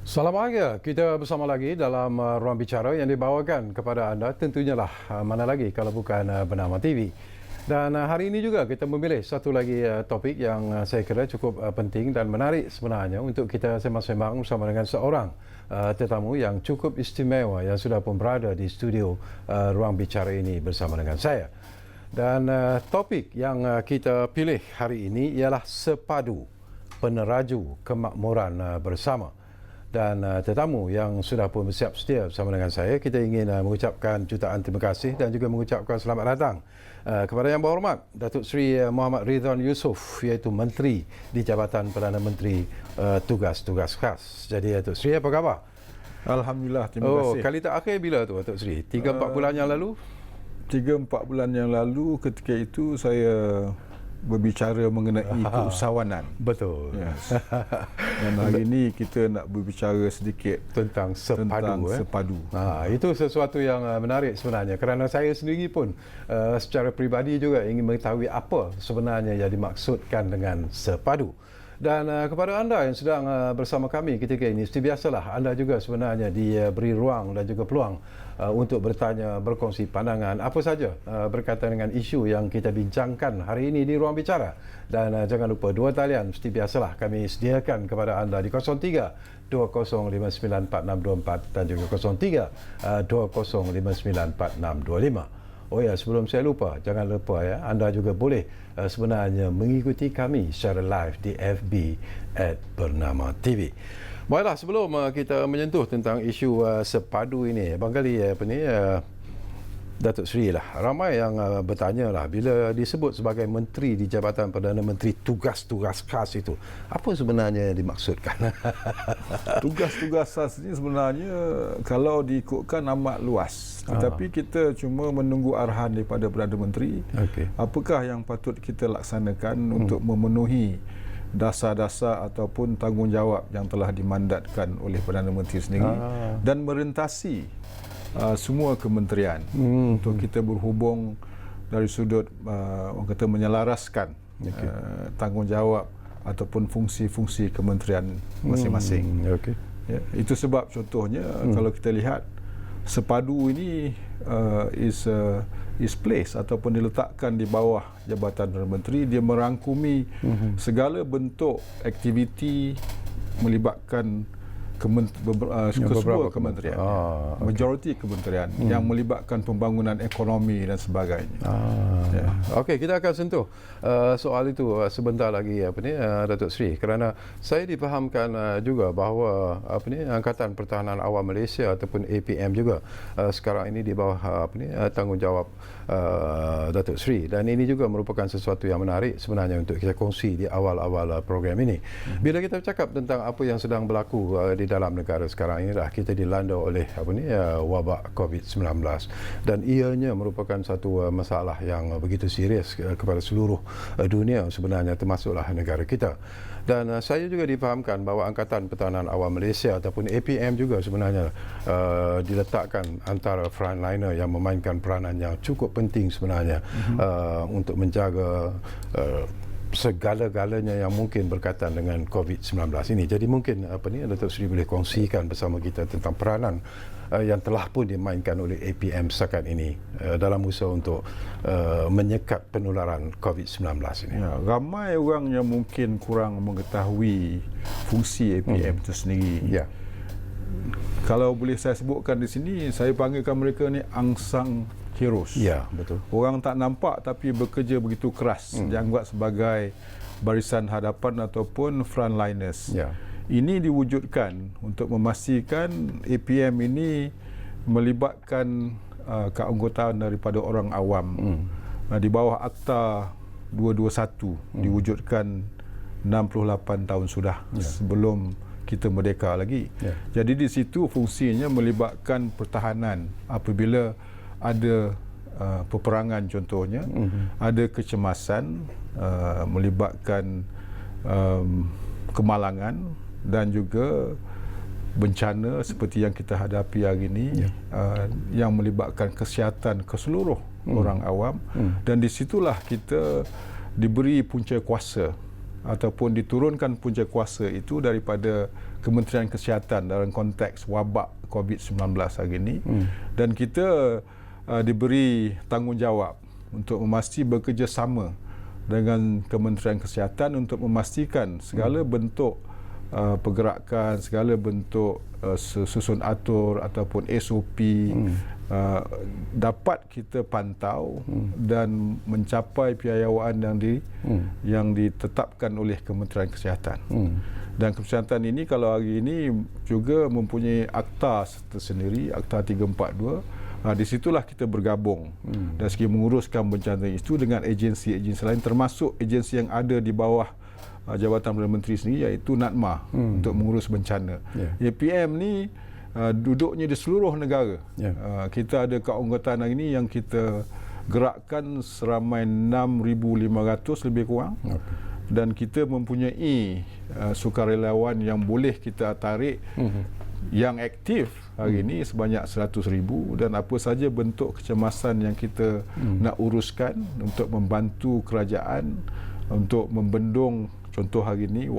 Salam bahagia, kita bersama lagi dalam Ruang Bicara yang dibawakan kepada anda tentunya lah mana lagi kalau bukan Bernama TV. Dan hari ini juga kita memilih satu lagi topik yang saya kira cukup penting dan menarik sebenarnya untuk kita sembang-sembang bersama dengan seorang tetamu yang cukup istimewa yang sudah pun berada di studio Ruang Bicara ini bersama dengan saya. Dan topik yang kita pilih hari ini ialah sepadu peneraju kemakmuran bersama. Dan tetamu yang sudah pun bersiap sedia bersama dengan saya, kita ingin mengucapkan jutaan terima kasih dan juga mengucapkan selamat datang kepada Yang Berhormat Datuk Seri Muhammad Ridwan Yusof, iaitu Menteri di Jabatan Perdana Menteri Tugas-Tugas Khas. Jadi Datuk Seri, apa khabar? Alhamdulillah, terima kasih. Kali terakhir bila tu Datuk Seri? 3-4 bulan yang lalu? 3-4 bulan yang lalu, ketika itu saya berbicara mengenai keusahawanan. Betul. Yes. Dan hari ini kita nak berbicara sedikit tentang sepadu. Sepadu. Itu sesuatu yang menarik sebenarnya, kerana saya sendiri pun secara peribadi juga ingin mengetahui apa sebenarnya yang dimaksudkan dengan sepadu. Dan kepada anda yang sedang bersama kami ketika ini, seperti biasalah anda juga sebenarnya diberi ruang dan juga peluang untuk bertanya, berkongsi pandangan apa saja berkaitan dengan isu yang kita bincangkan hari ini di Ruang Bicara. Dan jangan lupa dua talian seperti biasalah kami sediakan kepada anda di 03 20594624 dan juga 03 20594625. Oh ya, sebelum saya lupa, jangan lupa ya, anda juga boleh sebenarnya mengikuti kami secara live di FB @Bernama TV. Baiklah, sebelum kita menyentuh tentang isu sepadu ini, barangkali Datuk Seri lah, ramai yang bertanya lah, bila disebut sebagai Menteri di Jabatan Perdana Menteri Tugas-Tugas Khas itu, apa sebenarnya yang dimaksudkan? Tugas-tugas khas ini sebenarnya kalau diikutkan amat luas. Tetapi kita cuma menunggu arahan daripada Perdana Menteri. Apakah yang patut kita laksanakan untuk memenuhi dasar-dasar ataupun tanggungjawab yang telah dimandatkan oleh Perdana Menteri sendiri dan merentasi semua kementerian untuk kita berhubung dari sudut orang kata menyelaraskan tanggungjawab ataupun fungsi-fungsi kementerian masing-masing. Ya, itu sebab contohnya kalau kita lihat sepadu ini is place ataupun diletakkan di bawah Jabatan Perdana Menteri, dia merangkumi segala bentuk aktiviti melibatkan kesemua kementerian, majoriti kementerian yang melibatkan pembangunan ekonomi dan sebagainya. Okey, kita akan sentuh soal itu sebentar lagi Datuk Seri, kerana saya difahamkan juga bahawa Angkatan Pertahanan Awam Malaysia ataupun APM juga sekarang ini di bawah tanggungjawab Datuk Seri, dan ini juga merupakan sesuatu yang menarik sebenarnya untuk kita kongsi di awal-awal program ini. Bila kita bercakap tentang apa yang sedang berlaku di dalam negara sekarang ini, kita dilanda oleh wabak COVID-19, dan ianya merupakan satu masalah yang begitu serius kepada seluruh dunia sebenarnya, termasuklah negara kita. Dan saya juga difahamkan bahawa Angkatan Pertahanan Awam Malaysia ataupun APM juga sebenarnya diletakkan antara frontliner yang memainkan peranan yang cukup penting sebenarnya untuk menjaga segala-galanya yang mungkin berkaitan dengan COVID-19 ini. Jadi mungkin Datuk Seri boleh kongsikan bersama kita tentang peranan yang telah pun dimainkan oleh APM setakat ini dalam usaha untuk menyekat penularan COVID-19 ini. Ya, ramai orang yang mungkin kurang mengetahui fungsi APM itu sendiri. Ya. Kalau boleh saya sebutkan di sini, saya panggilkan mereka ni unsung heroes. Ya, betul. Orang tak nampak tapi bekerja begitu keras, dianggap sebagai barisan hadapan ataupun frontliners. Ya. Ini diwujudkan untuk memastikan APM ini melibatkan keanggotaan daripada orang awam. Di bawah Akta 221 diwujudkan 68 tahun sudah sebelum kita merdeka lagi. Jadi di situ fungsinya melibatkan pertahanan apabila ada peperangan contohnya, ada kecemasan, melibatkan kemalangan dan juga bencana seperti yang kita hadapi hari ini, yang melibatkan kesihatan keseluruh orang awam, dan disitulah kita diberi punca kuasa ataupun diturunkan punca kuasa itu daripada Kementerian Kesihatan dalam konteks wabak COVID-19 hari ini. Dan kita diberi tanggungjawab untuk mesti bekerjasama dengan Kementerian Kesihatan untuk memastikan segala bentuk pergerakan, segala bentuk susun atur ataupun SOP dapat kita pantau dan mencapai piawaian yang ditetapkan oleh Kementerian Kesihatan. Dan Kesihatan ini kalau hari ini juga mempunyai akta tersendiri, Akta 342. Di situlah kita bergabung dari segi menguruskan bencana itu dengan agensi-agensi lain, termasuk agensi yang ada di bawah Jabatan Perdana Menteri sendiri, iaitu NADMA untuk mengurus bencana. APM ni duduknya di seluruh negara. Kita ada keanggotaan hari ini yang kita gerakkan seramai 6,500 lebih kurang. Dan kita mempunyai sukarelawan yang boleh kita tarik yang aktif hari ini sebanyak 100,000, dan apa saja bentuk kecemasan yang kita nak uruskan untuk membantu kerajaan untuk membendung contoh hari ini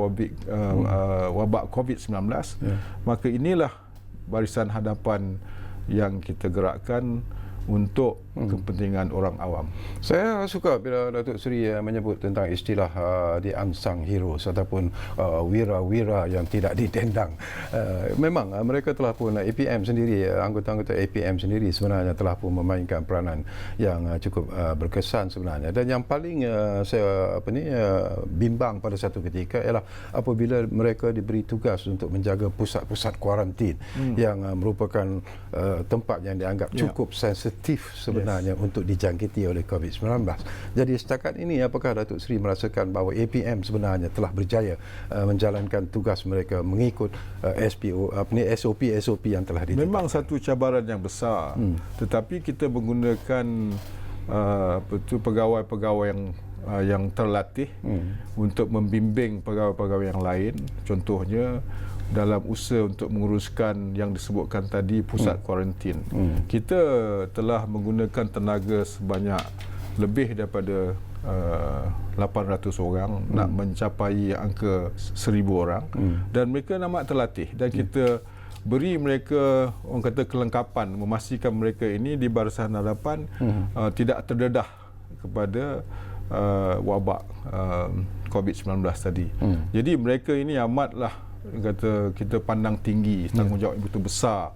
wabak COVID-19, maka inilah barisan hadapan yang kita gerakkan untuk kepentingan orang awam. Saya suka bila Datuk Seri menyebut tentang istilah the unsung heroes ataupun wira-wira yang tidak ditendang. Memang mereka telah pun, APM sendiri, anggota-anggota APM sendiri sebenarnya telah pun memainkan peranan yang cukup berkesan sebenarnya. Dan yang paling saya bimbang pada satu ketika ialah apabila mereka diberi tugas untuk menjaga pusat-pusat kuarantin yang merupakan tempat yang dianggap cukup sensitif sebenarnya untuk dijangkiti oleh COVID-19. Jadi setakat ini apakah Datuk Seri merasakan bahawa APM sebenarnya telah berjaya menjalankan tugas mereka mengikut SOP yang telah ditetapkan? Memang satu cabaran yang besar, tetapi kita menggunakan pegawai-pegawai yang terlatih untuk membimbing pegawai-pegawai yang lain. Contohnya dalam usaha untuk menguruskan yang disebutkan tadi pusat kuarantin. Kita telah menggunakan tenaga sebanyak lebih daripada 800 orang nak mencapai angka 1,000 orang, dan mereka amat terlatih, dan kita beri mereka, orang kata, kelengkapan memastikan mereka ini di barisan hadapan tidak terdedah kepada wabak COVID-19 tadi. Jadi mereka ini amatlah, kata kita, pandang tinggi, tanggungjawab yang begitu besar.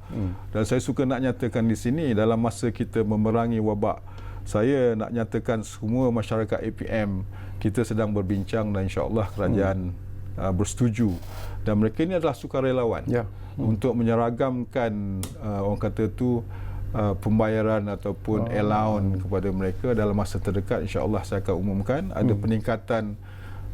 Dan saya suka nak nyatakan di sini, dalam masa kita memerangi wabak, saya nak nyatakan semua masyarakat APM kita sedang berbincang dan insya-Allah kerajaan bersetuju, dan mereka ini adalah sukarelawan untuk menyeragamkan orang kata tu pembayaran ataupun allowance kepada mereka dalam masa terdekat. Insya-Allah saya akan umumkan ada peningkatan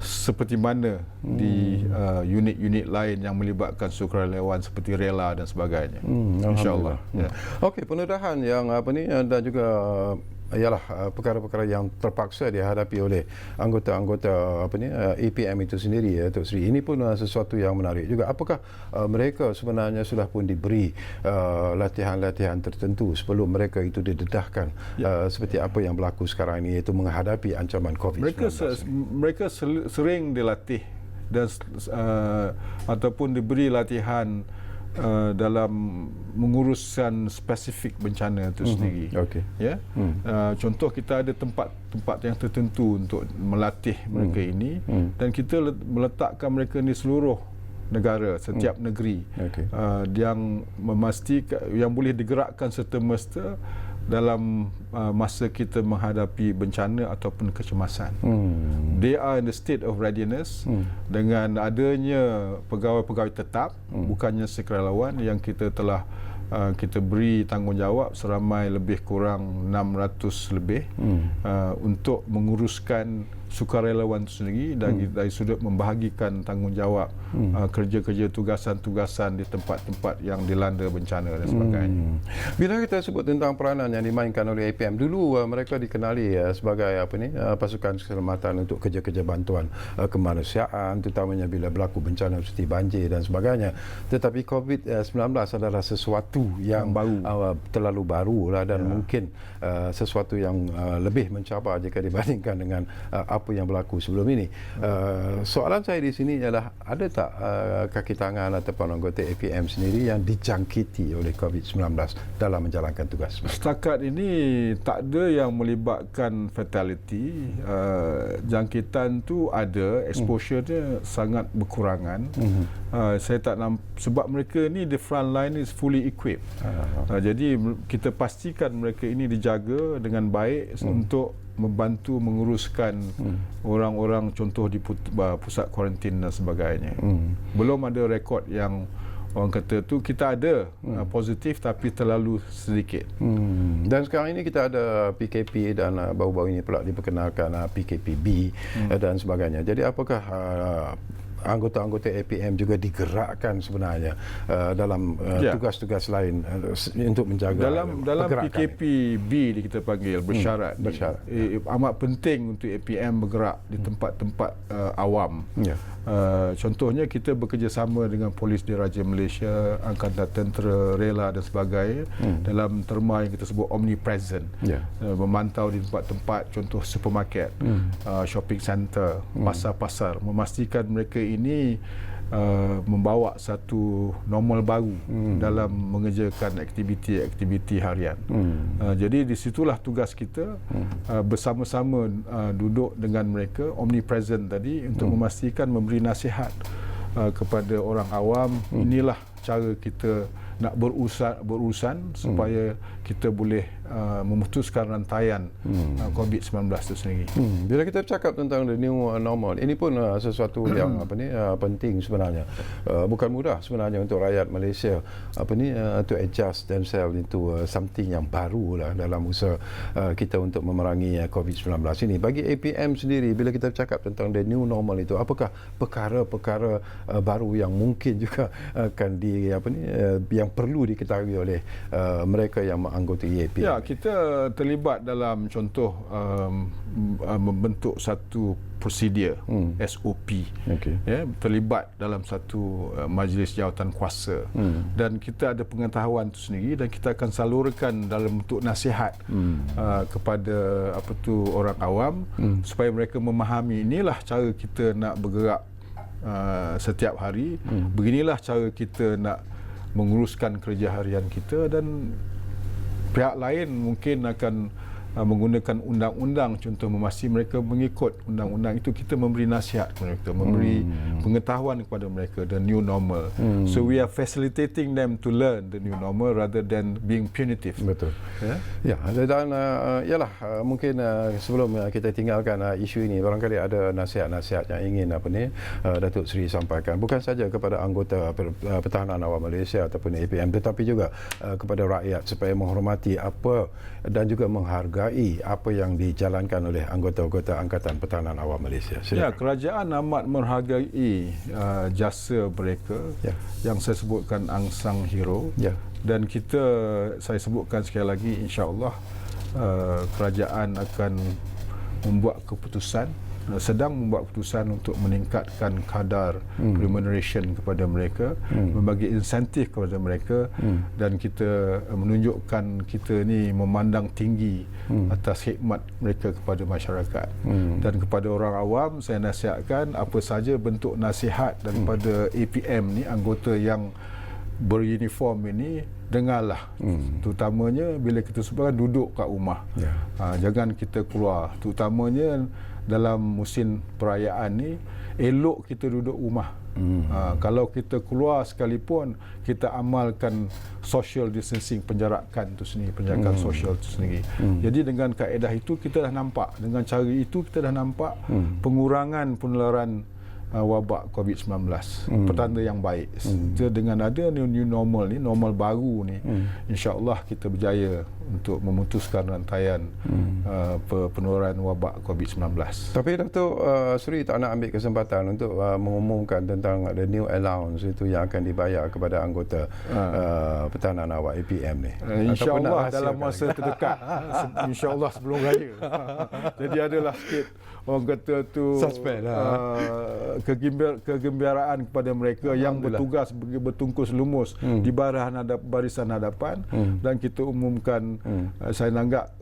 seperti mana di unit-unit lain yang melibatkan sukarelawan seperti rela dan sebagainya. InsyaAllah. Okey, pendedahan yang dan juga ialah perkara-perkara yang terpaksa dihadapi oleh anggota-anggota APM itu sendiri, ya Datuk Seri. Ini pun sesuatu yang menarik juga. Apakah mereka sebenarnya sudah pun diberi latihan-latihan tertentu sebelum mereka itu didedahkan seperti apa yang berlaku sekarang ini, iaitu menghadapi ancaman COVID-19? Mereka sering dilatih dan ataupun diberi latihan dalam menguruskan spesifik bencana itu sendiri. Contoh, kita ada tempat-tempat yang tertentu untuk melatih mereka ini, dan kita meletakkan mereka di seluruh negara, setiap negeri, yang memastikan yang boleh digerakkan serta-merta dalam masa kita menghadapi bencana ataupun kecemasan. They are in the state of readiness dengan adanya pegawai-pegawai tetap, bukannya sukarelawan, yang kita telah kita beri tanggungjawab seramai lebih kurang 600 lebih untuk menguruskan sukarelawan itu sendiri, dan dari sudut membahagikan tanggungjawab kerja-kerja tugasan-tugasan di tempat-tempat yang dilanda bencana dan sebagainya. Bila kita sebut tentang peranan yang dimainkan oleh APM, dulu mereka dikenali sebagai pasukan keselamatan untuk kerja-kerja bantuan kemanusiaan, terutamanya bila berlaku bencana seperti banjir dan sebagainya. Tetapi COVID-19 adalah sesuatu yang baru, terlalu baru lah, dan mungkin sesuatu yang lebih mencabar jika dibandingkan dengan apa yang berlaku sebelum ini. Soalan saya di sini ialah, ada tak kaki tangan ataupun anggota APM sendiri yang dijangkiti oleh COVID-19 dalam menjalankan tugas? Setakat ini tak ada yang melibatkan fatality. Jangkitan tu ada, exposure-nya sangat berkurangan. Saya tak sebab mereka ni the front line is fully equipped. Jadi kita pastikan mereka ini dijaga dengan baik untuk membantu menguruskan orang-orang, contoh di pusat kuarantin dan sebagainya. Belum ada rekod yang orang kata tu kita ada positif tapi terlalu sedikit. Dan sekarang ini kita ada PKP dan baru-baru ini pula diperkenalkan PKPB dan sebagainya. Jadi apakah anggota-anggota APM juga digerakkan sebenarnya dalam tugas-tugas lain untuk menjaga dalam PKPB kita panggil bersyarat. Amat penting untuk APM bergerak di tempat-tempat awam. Contohnya kita bekerjasama dengan Polis Diraja Malaysia, Angkatan Tentera, Rela dan sebagainya dalam terma yang kita sebut omnipresent. Memantau di tempat-tempat, contoh supermarket, shopping center, pasar-pasar, memastikan mereka ini membawa satu normal baru dalam mengerjakan aktiviti-aktiviti harian. Jadi di situlah tugas kita bersama-sama duduk dengan mereka omnipresent tadi untuk memastikan memberi nasihat kepada orang awam. Inilah cara kita nak berurusan supaya kita boleh memutuskan rantaian COVID-19 itu sendiri. Bila kita bercakap tentang the new normal, ini pun sesuatu yang penting sebenarnya. Bukan mudah sebenarnya untuk rakyat Malaysia to adjust themselves into something yang baru lah dalam usaha kita untuk memerangi COVID-19 ini. Bagi APM sendiri, bila kita bercakap tentang the new normal itu, apakah perkara-perkara baru yang mungkin juga akan yang perlu diketahui oleh mereka yang menganggotai APM? Kita terlibat dalam contoh membentuk satu prosedur SOP. Terlibat dalam satu majlis jawatan kuasa dan kita ada pengetahuan itu sendiri dan kita akan salurkan dalam bentuk nasihat kepada orang awam supaya mereka memahami inilah cara kita nak bergerak setiap hari, beginilah cara kita nak menguruskan kerja harian kita, dan pihak lain mungkin akan menggunakan undang-undang, contoh memastikan mereka mengikut undang-undang itu. Kita memberi nasihat kepada mereka, memberi pengetahuan kepada mereka the new normal. So we are facilitating them to learn the new normal rather than being punitive. Betul. Dan ialah mungkin sebelum kita tinggalkan isu ini, barangkali ada nasihat-nasihat yang ingin Datuk Seri sampaikan, bukan saja kepada anggota Pertahanan Awam Malaysia ataupun APM, tetapi juga kepada rakyat supaya menghormati apa dan juga menghargai apa yang dijalankan oleh anggota-anggota Angkatan Pertahanan Awam Malaysia. Kerajaan amat menghargai jasa mereka yang saya sebutkan angsang hero. Dan saya sebutkan sekali lagi, insya-Allah kerajaan akan sedang membuat keputusan untuk meningkatkan kadar remuneration kepada mereka, membagi insentif kepada mereka, dan kita menunjukkan kita ni memandang tinggi atas khidmat mereka kepada masyarakat. Dan kepada orang awam, saya nasihatkan apa saja bentuk nasihat daripada APM ni, anggota yang beruniform ini, dengarlah. Terutamanya bila kita sebenarnya duduk kat rumah. Jangan kita keluar. Terutamanya dalam musim perayaan ni, elok kita duduk rumah. Kalau kita keluar sekalipun, kita amalkan social distancing, penjarakan tu sendiri, penjagaan sosial tu sendiri. Jadi dengan kaedah itu kita dah nampak, dengan cara itu kita dah nampak pengurangan penularan wabak COVID-19, petanda yang baik. Dengan ada new normal ni, normal baru ni, insya-Allah kita berjaya untuk memutuskan rantaian penularan wabak COVID-19. Tapi Datuk Seri tak nak ambil kesempatan untuk mengumumkan tentang the new allowance itu yang akan dibayar kepada anggota Pertahanan Awam APM ni? InsyaAllah dalam masa terdekat, insyaAllah sebelum raya. Jadi adalah sikit orang kata tu kegembiraan kepada mereka yang bertugas bertungkus lumus di barisan hadapan dan kita umumkan. Saya nanggap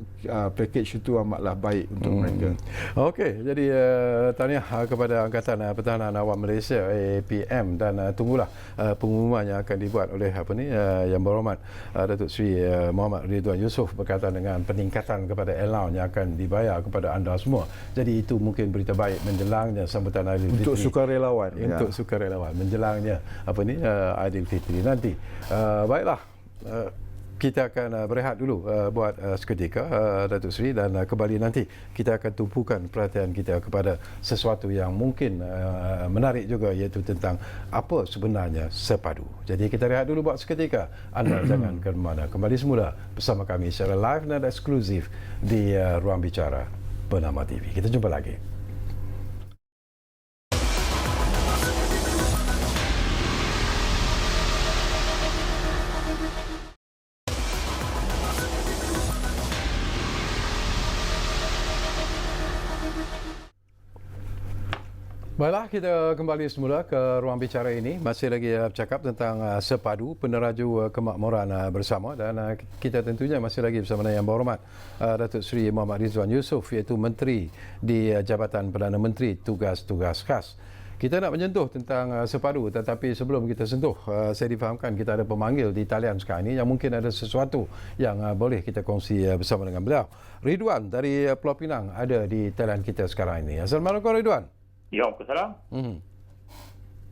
pakej itu amatlah baik untuk mereka. Okey, jadi tahniah kepada Angkatan Pertahanan Awam Malaysia APM dan tunggulah pengumuman yang akan dibuat oleh Yang Berhormat Datuk Seri Mohamad Ridwan Yusof berkaitan dengan peningkatan kepada allowance yang akan dibayar kepada anda semua. Jadi itu mungkin berita baik menjelangnya sambutan Aidilfitri. Untuk sukarelawan. Untuk sukarelawan menjelangnya Aidilfitri nanti. Baiklah. Kita akan berehat dulu buat seketika Datuk Seri dan kembali nanti kita akan tumpukan perhatian kita kepada sesuatu yang mungkin menarik juga, iaitu tentang apa sebenarnya sepadu. Jadi kita rehat dulu buat seketika. Anda jangan ke mana. Kembali semula bersama kami secara live dan eksklusif di Ruang Bicara Bernama TV. Kita jumpa lagi. Baiklah, kita kembali semula ke ruang bicara ini. Masih lagi bercakap tentang sepadu peneraju kemakmuran bersama, dan kita tentunya masih lagi bersama Yang Berhormat Datuk Seri Mohamad Ridwan Yusof, iaitu Menteri di Jabatan Perdana Menteri Tugas-Tugas Khas. Kita nak menyentuh tentang sepadu, tetapi sebelum kita sentuh, saya difahamkan kita ada pemanggil di talian sekarang ini yang mungkin ada sesuatu yang boleh kita kongsi bersama dengan beliau. Ridwan dari Pulau Pinang ada di talian kita sekarang ini. Assalamualaikum Ridwan. Ya, Waalaikumsalam.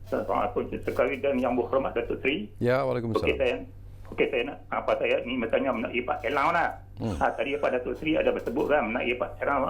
Assalamualaikum sekali dan Yang Berhormat Datuk Seri. Ya, Waalaikumsalam. Okey, saya saya ni bertanya mengenai Pak Elang lah. Tadi Pak Datuk Seri ada bersebut kan mengenai Pak Elang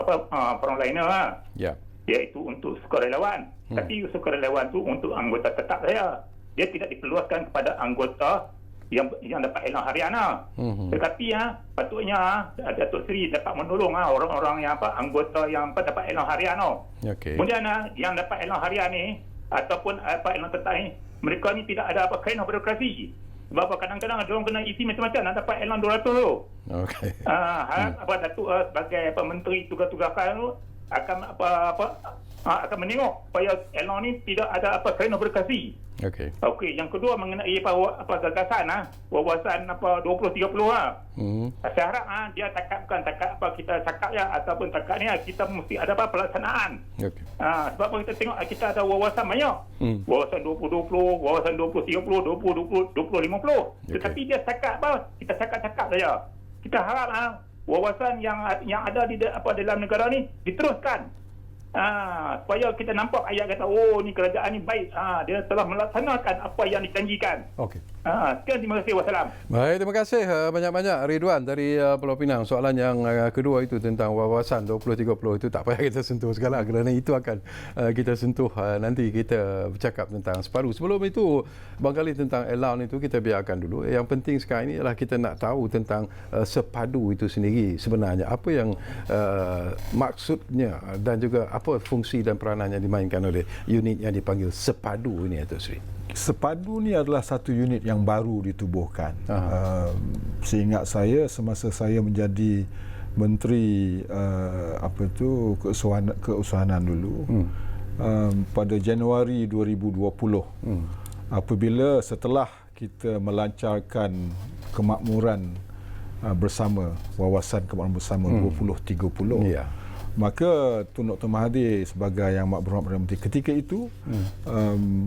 frontliner lah. Ya. Iaitu untuk sukarelawan. Tapi sukarelawan tu untuk anggota tetap saya. Dia tidak diperluaskan kepada anggota yang dapat elang harian lah. Tetapi patutnya Datuk Seri dapat menolong orang-orang yang anggota yang dapat elang harian lah. Okay. Kemudian yang dapat elang harian ni ataupun elang tetap ni, mereka ni tidak ada kaitan birokrasi. Sebab kadang-kadang ada orang kena isi macam-macam nak dapat elang 200 tu. Okey. Datuk sebagai Menteri Tugas-Tugas Khas tu akan akan menengok supaya elang ni tidak ada kaitan birokrasi. Okey, yang kedua mengenai gagasan wawasan 2030 saya harap dia bukan takat kita cakap ataupun takat ni kita mesti ada pelaksanaan. Sebab kita tengok kita ada wawasan banyak. Wawasan 2020, wawasan 2030, 2050. Tetapi dia cakap kita cakap saja. Kita harap wawasan yang ada di dalam negara ni diteruskan. Supaya kita nampak ayat kata, oh ni kerajaan ni baik, dia telah melaksanakan apa yang dijanjikan. Okey. Sekian, terima kasih. Wassalam. Baik, terima kasih banyak-banyak Ridwan dari Pulau Pinang. Soalan yang kedua itu tentang wawasan 2030 itu tak payah kita sentuh segala, kerana itu akan kita sentuh nanti kita bercakap tentang sepadu. Sebelum itu, barangkali tentang allowance itu kita biarkan dulu. Yang penting sekarang ini adalah kita nak tahu tentang sepadu itu sendiri sebenarnya. Apa yang maksudnya dan juga apa fungsi dan peranan yang dimainkan oleh unit yang dipanggil sepadu ini, Datuk Seri? Sepadu ni adalah satu unit yang baru ditubuhkan. Seingat saya semasa saya menjadi Menteri Keusahanan dulu, pada Januari 2020, apabila setelah kita melancarkan kemakmuran bersama, wawasan kemakmuran bersama 2030, maka Tun Dr. Mahathir sebagai Yang Berhormat Perdana Menteri ketika itu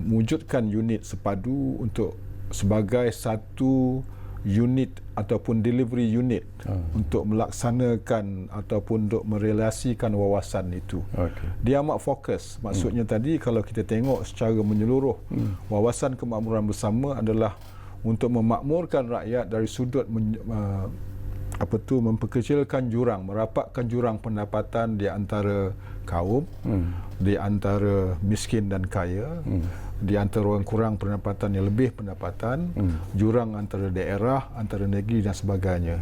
mewujudkan unit sepadu untuk sebagai satu unit ataupun delivery unit untuk melaksanakan ataupun untuk merealisasikan wawasan itu. Dia amat fokus. Maksudnya tadi kalau kita tengok secara menyeluruh, wawasan kemakmuran bersama adalah untuk memakmurkan rakyat dari sudut memperkecilkan jurang, merapatkan jurang pendapatan di antara kaum, di antara miskin dan kaya, di antara orang kurang pendapatan yang lebih pendapatan, jurang antara daerah, antara negeri dan sebagainya.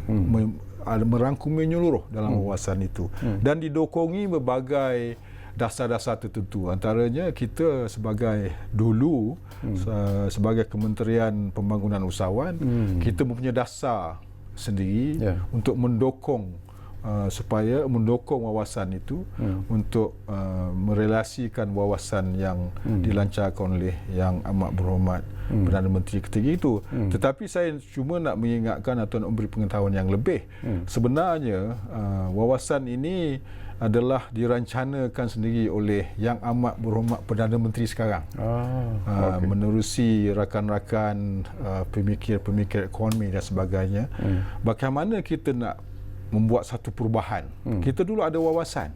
Merangkumi menyeluruh dalam wawasan itu dan didokongi berbagai dasar-dasar tertentu. Antaranya kita sebagai sebagai Kementerian Pembangunan Usahawan, kita mempunyai dasar sendiri untuk mendukung supaya mendukung wawasan itu untuk merelasikan wawasan yang dilancarkan oleh Yang Amat Berhormat Perdana Menteri ketiga itu. Tetapi saya cuma nak mengingatkan atau nak memberi pengetahuan yang lebih. Sebenarnya wawasan ini adalah dirancanakan sendiri oleh Yang Amat Berhormat Perdana Menteri sekarang. Menerusi rakan-rakan pemikir-pemikir ekonomi dan sebagainya. Bagaimana kita nak membuat satu perubahan? Kita dulu ada wawasan.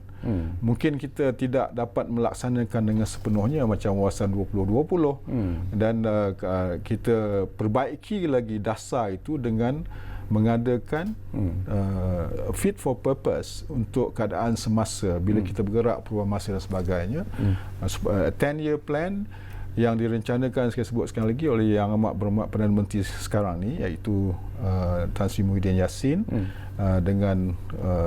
Mungkin kita tidak dapat melaksanakan dengan sepenuhnya macam wawasan 2020 dan kita perbaiki lagi dasar itu dengan mengadakan fit for purpose untuk keadaan semasa bila kita bergerak perubahan masa dan sebagainya. 10-year plan yang direncanakan, saya sebut sekali lagi, oleh Yang Amat Berhormat Perdana Menteri sekarang ni, iaitu Tan Sri Muhyiddin Yassin dengan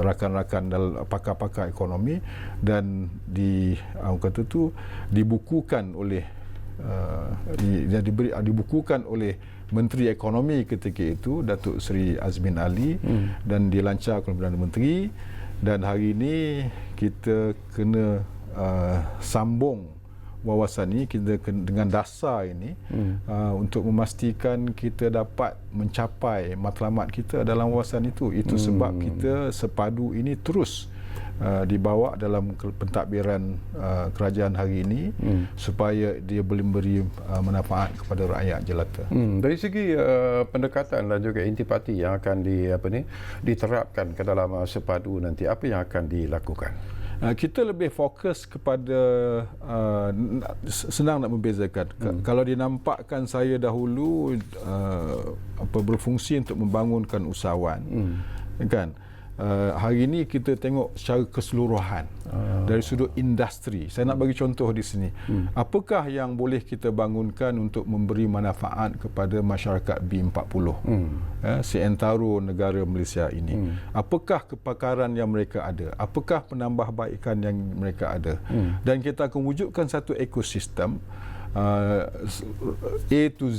rakan-rakan pakar-pakar ekonomi, dan dibukukan oleh dibukukan oleh Menteri Ekonomi ketika itu, Datuk Seri Azmin Ali, dan dilancarkan oleh Perdana Menteri. Dan hari ini kita kena sambung wawasan ini kita dengan dasar ini untuk memastikan kita dapat mencapai matlamat kita dalam wawasan itu. Itu sebab kita sepadu ini terus dibawa dalam pentadbiran kerajaan hari ini supaya dia boleh memberi manfaat kepada rakyat jelata. Dari segi pendekatan dan juga intipati yang akan diterapkan ke dalam sepadu nanti, apa yang akan dilakukan? Kita lebih fokus kepada senang nak membezakan. Kalau dinampakkan saya dahulu berfungsi untuk membangunkan usahawan, kan? Hari ini kita tengok secara keseluruhan dari sudut industri. Saya nak bagi contoh di sini. Apakah yang boleh kita bangunkan untuk memberi manfaat kepada masyarakat B40, seantero negara Malaysia ini? Apakah kepakaran yang mereka ada? Apakah penambahbaikan yang mereka ada? Dan kita akan wujudkan satu ekosistem A to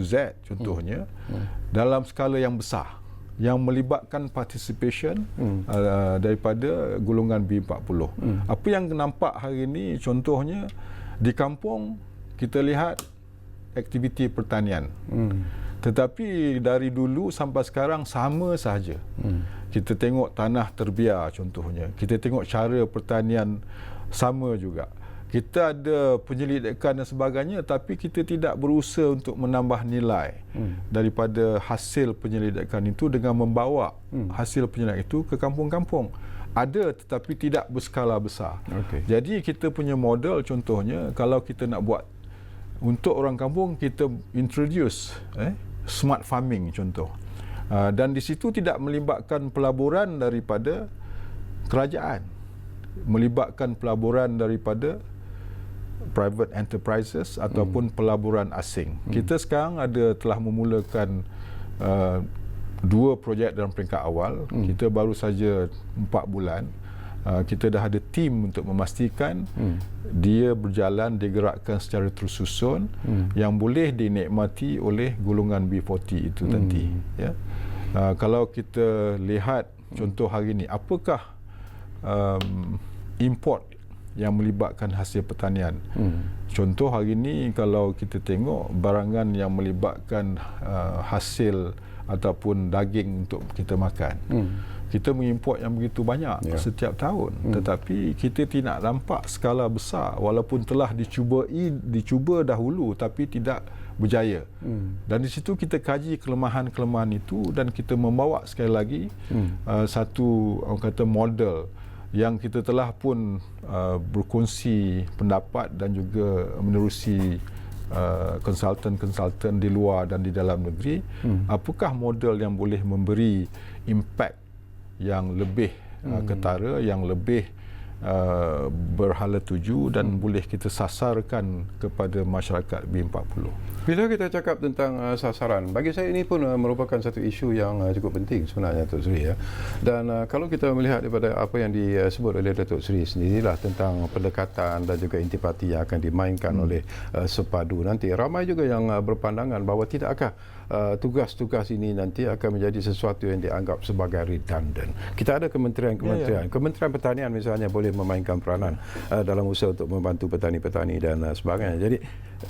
Z contohnya, dalam skala yang besar, yang melibatkan participation daripada golongan B40. Apa yang nampak hari ini, contohnya di kampung kita lihat aktiviti pertanian, tetapi dari dulu sampai sekarang sama sahaja. Kita tengok tanah terbiar contohnya, kita tengok cara pertanian sama juga. Kita ada penyelidikan dan sebagainya, tapi kita tidak berusaha untuk menambah nilai daripada hasil penyelidikan itu dengan membawa hasil penyelidikan itu ke kampung-kampung. Ada, tetapi tidak berskala besar. Jadi kita punya model, contohnya kalau kita nak buat untuk orang kampung, kita introduce smart farming contoh, dan di situ tidak melibatkan pelaburan daripada kerajaan, melibatkan pelaburan daripada private enterprises ataupun pelaburan asing. Kita sekarang telah memulakan 2 projek dalam peringkat awal. Kita baru saja 4 bulan. Kita dah ada tim untuk memastikan dia berjalan, digerakkan secara tersusun yang boleh dinikmati oleh golongan B40 itu nanti. Ya. Kalau kita lihat contoh hari ini, apakah import yang melibatkan hasil pertanian? Contoh hari ini kalau kita tengok barangan yang melibatkan hasil ataupun daging untuk kita makan, kita mengimport yang begitu banyak setiap tahun, tetapi kita tidak nampak skala besar, walaupun telah dicuba dahulu tapi tidak berjaya. Dan di situ kita kaji kelemahan-kelemahan itu, dan kita membawa sekali lagi satu model yang kita telah pun berkongsi pendapat dan juga menerusi konsultan-konsultan di luar dan di dalam negeri. Apakah model yang boleh memberi impact yang lebih ketara, yang lebih berhala tuju dan boleh kita sasarkan kepada masyarakat B40. Bila kita cakap tentang sasaran, bagi saya ini pun merupakan satu isu yang cukup penting sebenarnya, Datuk Seri. Dan kalau kita melihat daripada apa yang disebut oleh Datuk Seri sendirilah tentang pendekatan dan juga intipati yang akan dimainkan oleh Sepadu nanti, ramai juga yang berpandangan bahawa tidakkah tugas-tugas ini nanti akan menjadi sesuatu yang dianggap sebagai redundant. Kita ada kementerian-kementerian. Kementerian Pertanian misalnya boleh memainkan peranan dalam usaha untuk membantu petani-petani dan sebagainya. Jadi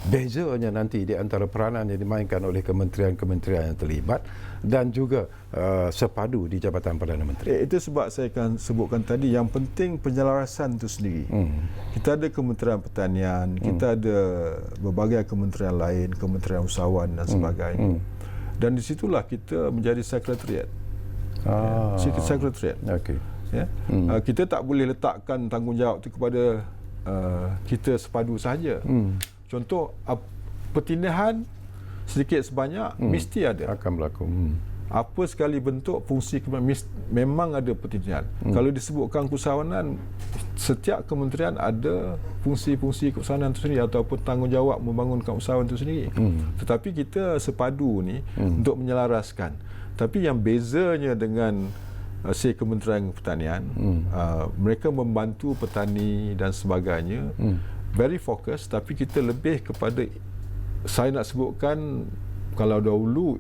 bezanya nanti di antara peranan yang dimainkan oleh kementerian-kementerian yang terlibat dan juga Sepadu di Jabatan Perdana Menteri. Itu sebab saya akan sebutkan tadi, yang penting penyelarasan itu sendiri. Kita ada Kementerian Pertanian, kita ada berbagai kementerian lain, Kementerian Usahawan dan sebagainya. Dan di situlah kita menjadi sekretariat. Sekretariat. Okey. Ya. Kita tak boleh letakkan tanggungjawab itu kepada kita Sepadu sahaja. Contoh, pertindahan sedikit sebanyak mesti ada. Akan berlaku. Apa sekali bentuk fungsi memang ada pertindahan. Kalau disebutkan keusahawanan, setiap kementerian ada fungsi-fungsi keusahawanan itu sendiri ataupun tanggungjawab membangunkan usahawan itu sendiri. Tetapi kita Sepadu ni untuk menyelaraskan. Tapi yang bezanya dengan Kementerian Pertanian, mereka membantu petani dan sebagainya, very fokus, tapi kita lebih kepada, saya nak sebutkan, kalau dahulu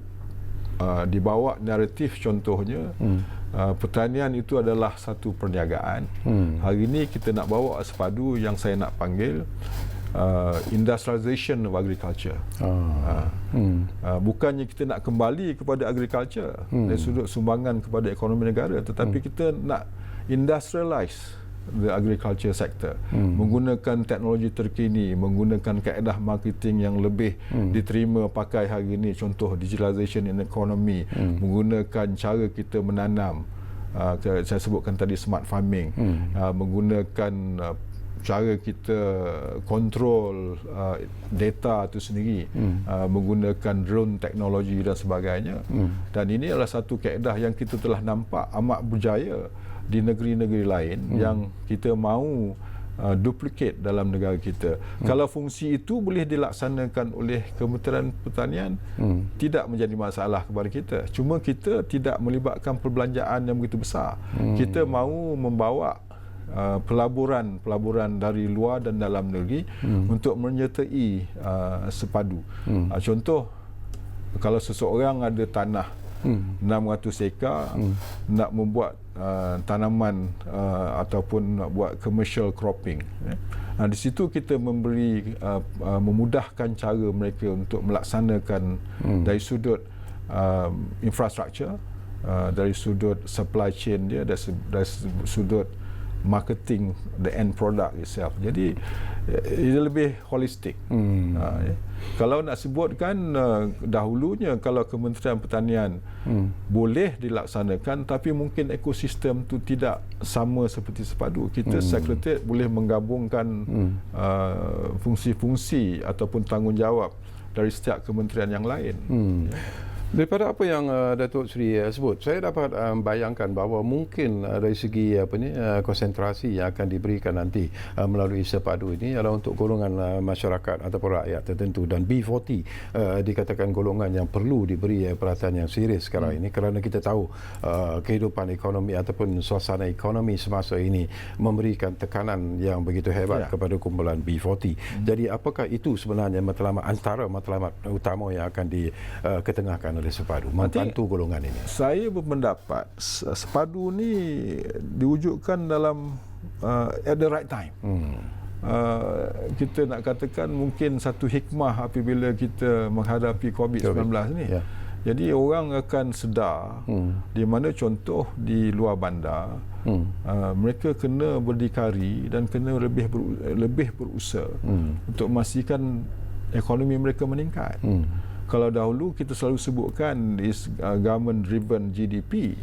dibawa naratif contohnya, pertanian itu adalah satu perniagaan. Hari ini kita nak bawa Sepadu yang saya nak panggil industrialization of agriculture. Bukannya kita nak kembali kepada agriculture dari sudut sumbangan kepada ekonomi negara, tetapi kita nak industrialize the agriculture sector, menggunakan teknologi terkini, menggunakan kaedah marketing yang lebih diterima pakai hari ini, contoh digitalization in economy, menggunakan cara kita menanam, saya sebutkan tadi smart farming, menggunakan cara kita kontrol data itu sendiri, menggunakan drone teknologi dan sebagainya. Dan ini adalah satu kaedah yang kita telah nampak amat berjaya di negeri-negeri lain yang kita mahu duplicate dalam negara kita. Kalau fungsi itu boleh dilaksanakan oleh Kementerian Pertanian, tidak menjadi masalah kepada kita. Cuma kita tidak melibatkan perbelanjaan yang begitu besar. Kita mahu membawa pelaburan dari luar dan dalam negeri untuk menyertai Sepadu. Contoh, kalau seseorang ada tanah 600 ekar, nak membuat tanaman ataupun nak buat commercial cropping, di situ kita memudahkan cara mereka untuk melaksanakan dari sudut infrastructure, dari sudut supply chain dia, dari sudut marketing the end product itself. Jadi ia lebih holistik. Kalau nak sebutkan dahulunya, kalau Kementerian Pertanian boleh dilaksanakan, tapi mungkin ekosistem tu tidak sama seperti Sepadu. Kita sekretariat boleh menggabungkan fungsi-fungsi ataupun tanggungjawab dari setiap kementerian yang lain. Daripada apa yang Datuk Seri sebut, saya dapat bayangkan bahawa mungkin dari segi konsentrasi yang akan diberikan nanti melalui Sepadu ini adalah untuk golongan masyarakat ataupun rakyat tertentu, dan B40 dikatakan golongan yang perlu diberi perhatian yang serius sekarang ini, kerana kita tahu kehidupan ekonomi ataupun suasana ekonomi semasa ini memberikan tekanan yang begitu hebat kepada kumpulan B40. Jadi apakah itu sebenarnya antara matlamat utama yang akan diketengahkan oleh Sepadu membantu golongan ini? Saya berpendapat Sepadu ni diwujudkan dalam at the right time. Kita nak katakan mungkin satu hikmah apabila kita menghadapi COVID-19 ni. Jadi orang akan sedar di mana contoh di luar bandar, mereka kena berdikari dan kena lebih berusaha untuk memastikan ekonomi mereka meningkat. Kalau dahulu kita selalu sebutkan is government driven GDP,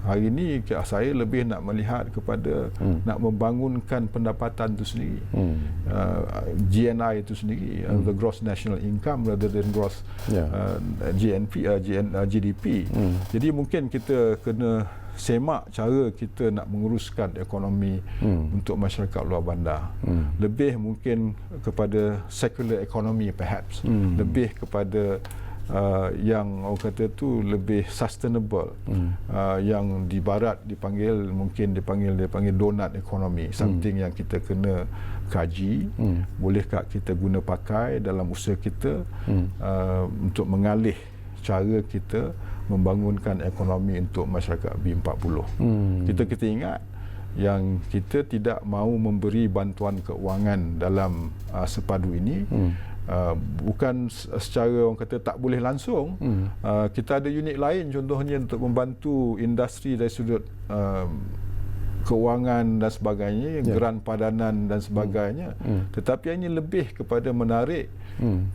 hari ini saya lebih nak melihat kepada nak membangunkan pendapatan itu sendiri, GNI itu sendiri, the gross national income rather than gross GDP. Jadi mungkin kita kena semak cara kita nak menguruskan ekonomi untuk masyarakat luar bandar. Lebih mungkin kepada circular economy perhaps. Lebih kepada yang orang kata tu lebih sustainable. Yang di barat dipanggil donut economy, something yang kita kena kaji. Bolehkah kita guna pakai dalam usaha kita untuk mengalih cara kita membangunkan ekonomi untuk masyarakat B40. Kita ingat yang kita tidak mahu memberi bantuan keuangan dalam sepadu ini. Bukan secara orang kata tak boleh langsung. Kita ada unit lain contohnya untuk membantu industri dari sudut keuangan dan sebagainya, geran padanan dan sebagainya. Tetapi ini lebih kepada menarik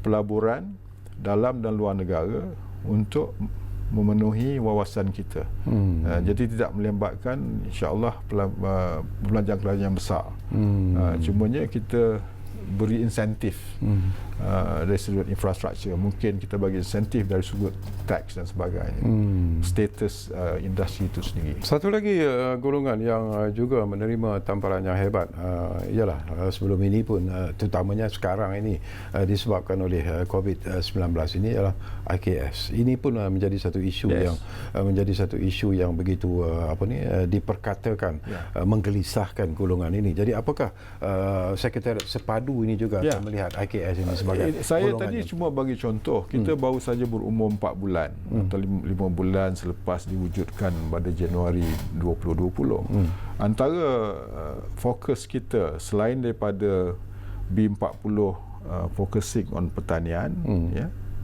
pelaburan dalam dan luar negara untuk memenuhi wawasan kita. Jadi tidak melembatkan insya-Allah pelajaran yang besar. Cumanya kita beri insentif dari sudut infrastruktur. Mungkin kita bagi insentif dari sudut tax dan sebagainya. Status industri itu sendiri. Satu lagi golongan yang juga menerima tamparan yang hebat ialah sebelum ini pun terutamanya sekarang ini disebabkan oleh COVID-19 ini ialah IKS. Ini pun menjadi satu isu yang begitu diperkatakan menggelisahkan golongan ini. Jadi apakah Sekretariat Sepadu ini juga akan melihat IKS ini sebagai saya tadi cuma bagi contoh. Kita baru saja berumur 4 bulan atau 5 bulan selepas diwujudkan pada Januari 2020. Antara fokus kita selain daripada B40 focusing on pertanian,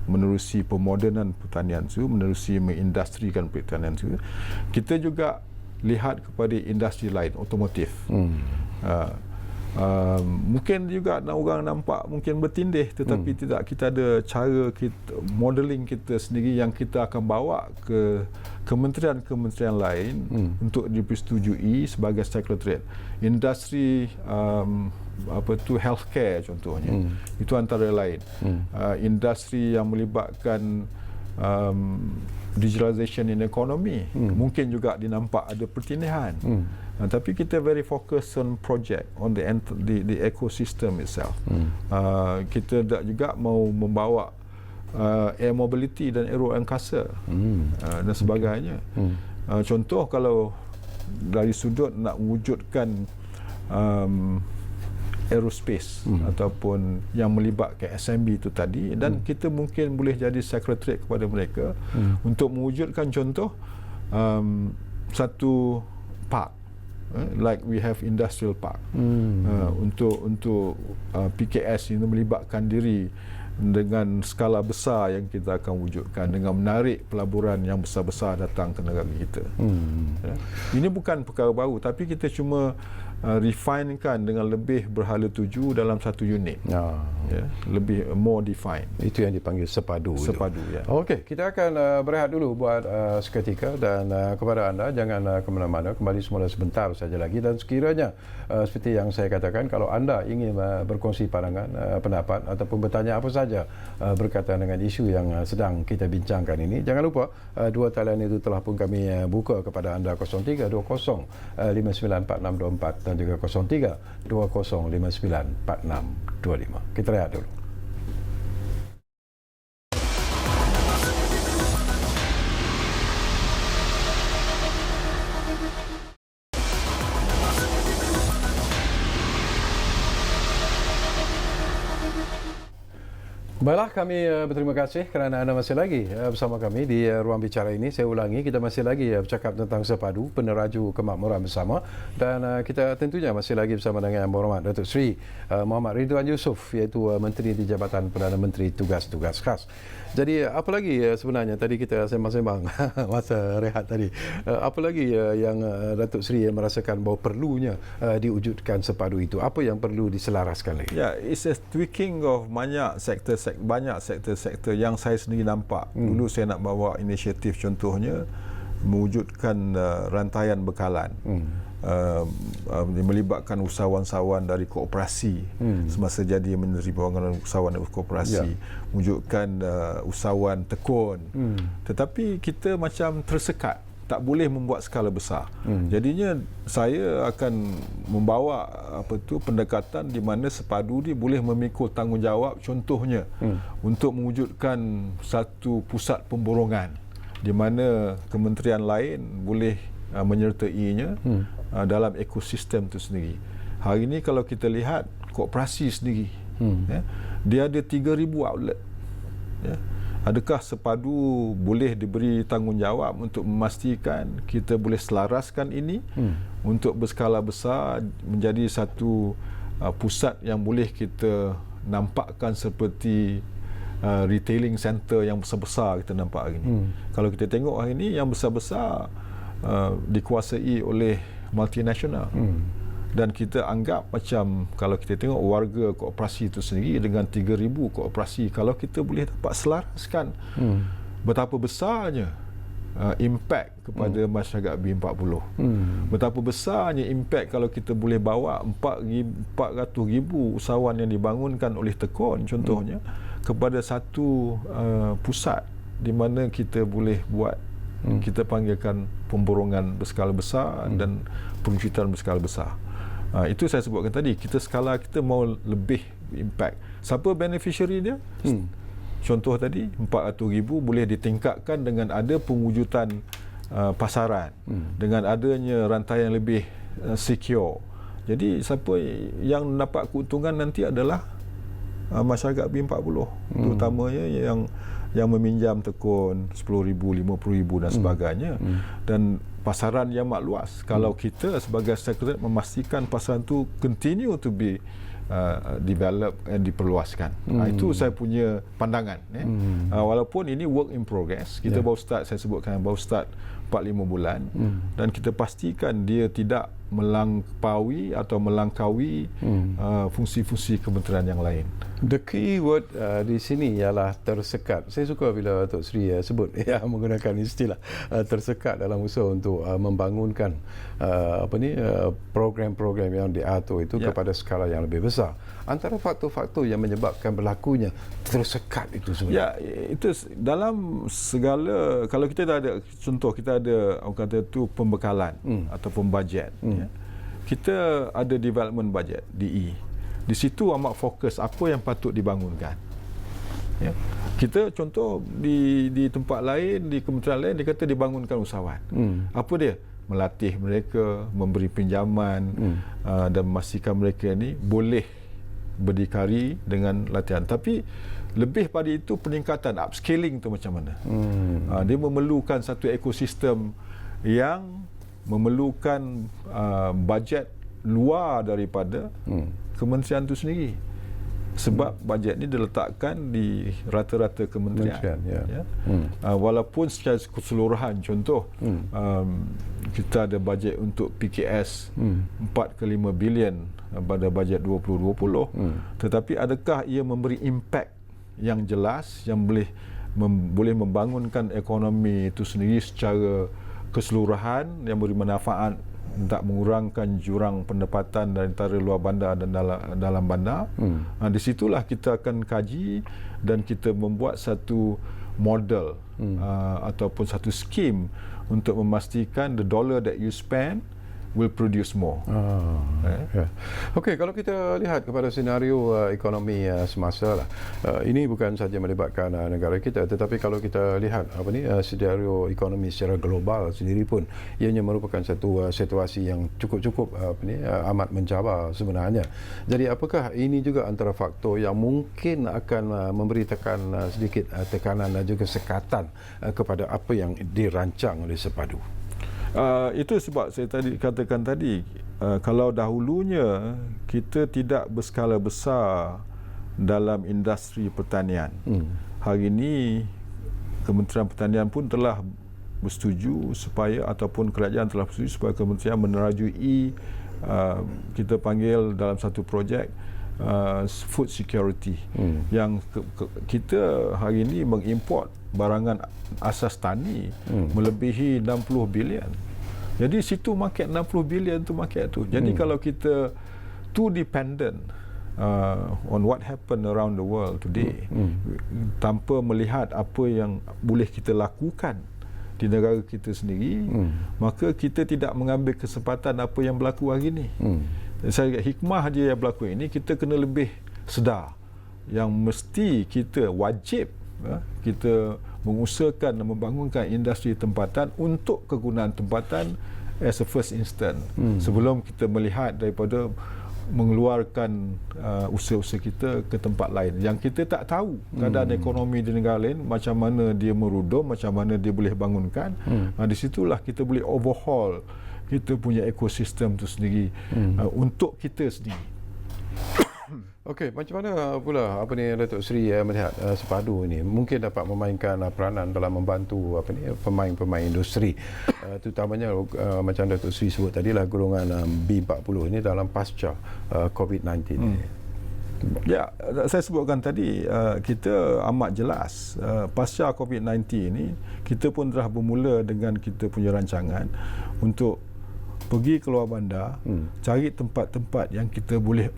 menerusi pemodenan pertanian itu, menerusi mengindustrikan pertanian itu, kita juga lihat kepada industri lain, otomotif. Mungkin juga orang nampak mungkin bertindih, tetapi tidak. Kita ada cara kita, modeling kita sendiri yang kita akan bawa ke kementerian-kementerian lain untuk dipersetujui sebagai sekretariat. Industri healthcare contohnya, itu antara lain. Industri yang melibatkan digitalization in economy, mungkin juga dinampak ada pertindihan. Tapi kita very focus on project, on the ecosystem itself. Kita juga mau membawa air mobility dan aero angkasa dan sebagainya. Contoh kalau dari sudut nak wujudkan aerospace ataupun yang melibatkan SMB itu tadi, dan kita mungkin boleh jadi sekretariat kepada mereka untuk mewujudkan contoh satu park, like we have industrial park, untuk PKS ini melibatkan diri dengan skala besar yang kita akan wujudkan dengan menarik pelaburan yang besar-besar datang ke negara kita. Ini bukan perkara baru, tapi kita cuma refinekan dengan lebih berhala tuju dalam satu unit. Lebih more defined. Itu yang dipanggil sepadu. Okey, kita akan berehat dulu buat seketika, dan kepada anda jangan ke mana-mana, kembali semula sebentar saja lagi. Dan sekiranya seperti yang saya katakan, kalau anda ingin berkongsi pandangan, pendapat ataupun bertanya apa saja berkaitan dengan isu yang sedang kita bincangkan ini, jangan lupa dua talian itu telah pun kami buka kepada anda, 0320 594624 dan juga 0320 594625. Kita lihat dulu. Baiklah, kami berterima kasih kerana anda masih lagi bersama kami di ruang bicara ini. Saya ulangi, kita masih lagi bercakap tentang sepadu, peneraju kemakmuran bersama, dan kita tentunya masih lagi bersama dengan Yang Berhormat Datuk Seri Muhammad Ridwan Yusof, iaitu Menteri di Jabatan Perdana Menteri Tugas-Tugas Khas. Jadi apa lagi sebenarnya, tadi kita sembang-sembang masa rehat tadi, apa lagi yang Datuk Seri merasakan bahawa perlunya diwujudkan sepadu itu? Apa yang perlu diselaraskan lagi? It's a tweaking of banyak sektor-sektor yang saya sendiri nampak. Dulu saya nak bawa inisiatif, contohnya mewujudkan rantaian bekalan. Melibatkan usahawan-usahawan dari koperasi semasa jadi Menteri Pembangunan Usahawan dan Koperasi, wujudkan usahawan tekun. Tetapi kita macam tersekat tak boleh membuat skala besar. Jadinya saya akan membawa pendekatan di mana sepadu ni boleh memikul tanggungjawab, contohnya untuk mewujudkan satu pusat pemborongan di mana kementerian lain boleh menyertainya dalam ekosistem itu sendiri. Hari ini kalau kita lihat koperasi sendiri, dia ada 3,000 outlet. Adakah sepadu boleh diberi tanggungjawab untuk memastikan kita boleh selaraskan ini untuk berskala besar menjadi satu pusat yang boleh kita nampakkan seperti retailing center yang besar-besar kita nampak hari ini. Kalau kita tengok hari ini yang besar-besar dikuasai oleh multinasional. Dan kita anggap macam kalau kita tengok warga koperasi itu sendiri dengan 3,000 koperasi, kalau kita boleh dapat selaraskan betapa besarnya impact kepada masyarakat B40. Betapa besarnya impact kalau kita boleh bawa 400,000 usahawan yang dibangunkan oleh Tekun contohnya kepada satu pusat di mana kita boleh buat kita panggilkan pemborongan berskala besar dan perujukan berskala besar. Itu saya sebutkan tadi, skala kita mau lebih impact. Siapa beneficiary dia? Contoh tadi 400,000 boleh ditingkatkan dengan ada pewujudan pasaran, dengan adanya rantaian lebih secure. Jadi siapa yang dapat keuntungan nanti adalah masyarakat B40, terutamanya yang meminjam Tekun 10,000, 50,000 dan sebagainya. Dan pasaran yang mak luas. Kalau kita sebagai sekretariat memastikan pasaran itu continue to be develop dan diperluaskan. Itu saya punya pandangan. Walaupun ini work in progress, kita baru start, saya sebutkan baru start 4-5 bulan dan kita pastikan dia tidak melangkaui fungsi-fungsi kementerian yang lain. The key word di sini ialah tersekat. Saya suka bila Tok Sri sebut menggunakan istilah tersekat dalam usaha untuk membangunkan program-program yang diatur itu kepada skala yang lebih besar. Antara faktor-faktor yang menyebabkan berlakunya tersekat itu sebenarnya. Itu dalam segala, kalau kita ada contoh, kita ada orang kata itu pembekalan ataupun bajet. Kita ada development budget, DE. Di situ amat fokus apa yang patut dibangunkan. Kita contoh di tempat lain, di kementerian lain, dia kata dibangunkan usahawan. Apa dia? Melatih mereka, memberi pinjaman dan memastikan mereka ni boleh berdikari dengan latihan. Tapi lebih pada itu peningkatan, upscaling tu macam mana. Dia memerlukan satu ekosistem yang memerlukan bajet luar daripada kementerian itu sendiri. Sebab bajet ni diletakkan di rata-rata kementerian. Walaupun secara keseluruhan, contoh kita ada bajet untuk PKS 4 ke 5 bilion pada bajet 2020, tetapi adakah ia memberi impact yang jelas yang boleh membangunkan ekonomi itu sendiri secara keseluruhan yang beri manfaat, tak mengurangkan jurang pendapatan dari antara luar bandar dan dalam bandar. Di situlah kita akan kaji dan kita membuat satu model ataupun satu skim untuk memastikan the dollar that you spend will produce more. Okey, kalau kita lihat kepada senario ekonomi semasa lah, ini bukan saja melibatkan negara kita, tetapi kalau kita lihat senario ekonomi secara global sendiri pun ianya merupakan satu situasi yang cukup amat mencabar sebenarnya. Jadi apakah ini juga antara faktor yang mungkin akan memberi sedikit tekanan dan juga sekatan kepada apa yang dirancang oleh Sepadu? Itu sebab saya katakan tadi, kalau dahulunya kita tidak berskala besar dalam industri pertanian, hari ini Kementerian Pertanian pun telah bersetuju supaya, ataupun kerajaan telah bersetuju supaya kementerian menerajui kita panggil dalam satu projek food security, yang kita hari ini mengimport barangan asas tani melebihi 60 bilion. Jadi situ market 60 bilion tu market tu. Jadi kalau kita too dependent on what happen around the world today, tanpa melihat apa yang boleh kita lakukan di negara kita sendiri, maka kita tidak mengambil kesempatan apa yang berlaku hari ini. Saya kata hikmah dia yang berlaku ini, kita kena lebih sedar yang mesti kita wajib kita mengusahakan dan membangunkan industri tempatan untuk kegunaan tempatan as a first instance, sebelum kita melihat daripada mengeluarkan usaha-usaha kita ke tempat lain yang kita tak tahu keadaan ekonomi di negara lain macam mana dia merudum, macam mana dia boleh bangunkan. Di situlah kita boleh overhaul kita punya ekosistem tu sendiri untuk kita sendiri. Okey, macam mana pula Datuk Seri melihat Sepadu ini mungkin dapat memainkan peranan dalam membantu pemain-pemain industri, terutamanya macam Datuk Seri sebut tadilah golongan B40 ini dalam pasca COVID-19 ini. Ya, saya sebutkan tadi, kita amat jelas pasca COVID-19 ini kita pun telah bermula dengan kita punya rancangan untuk pergi keluar bandar, cari tempat-tempat yang kita boleh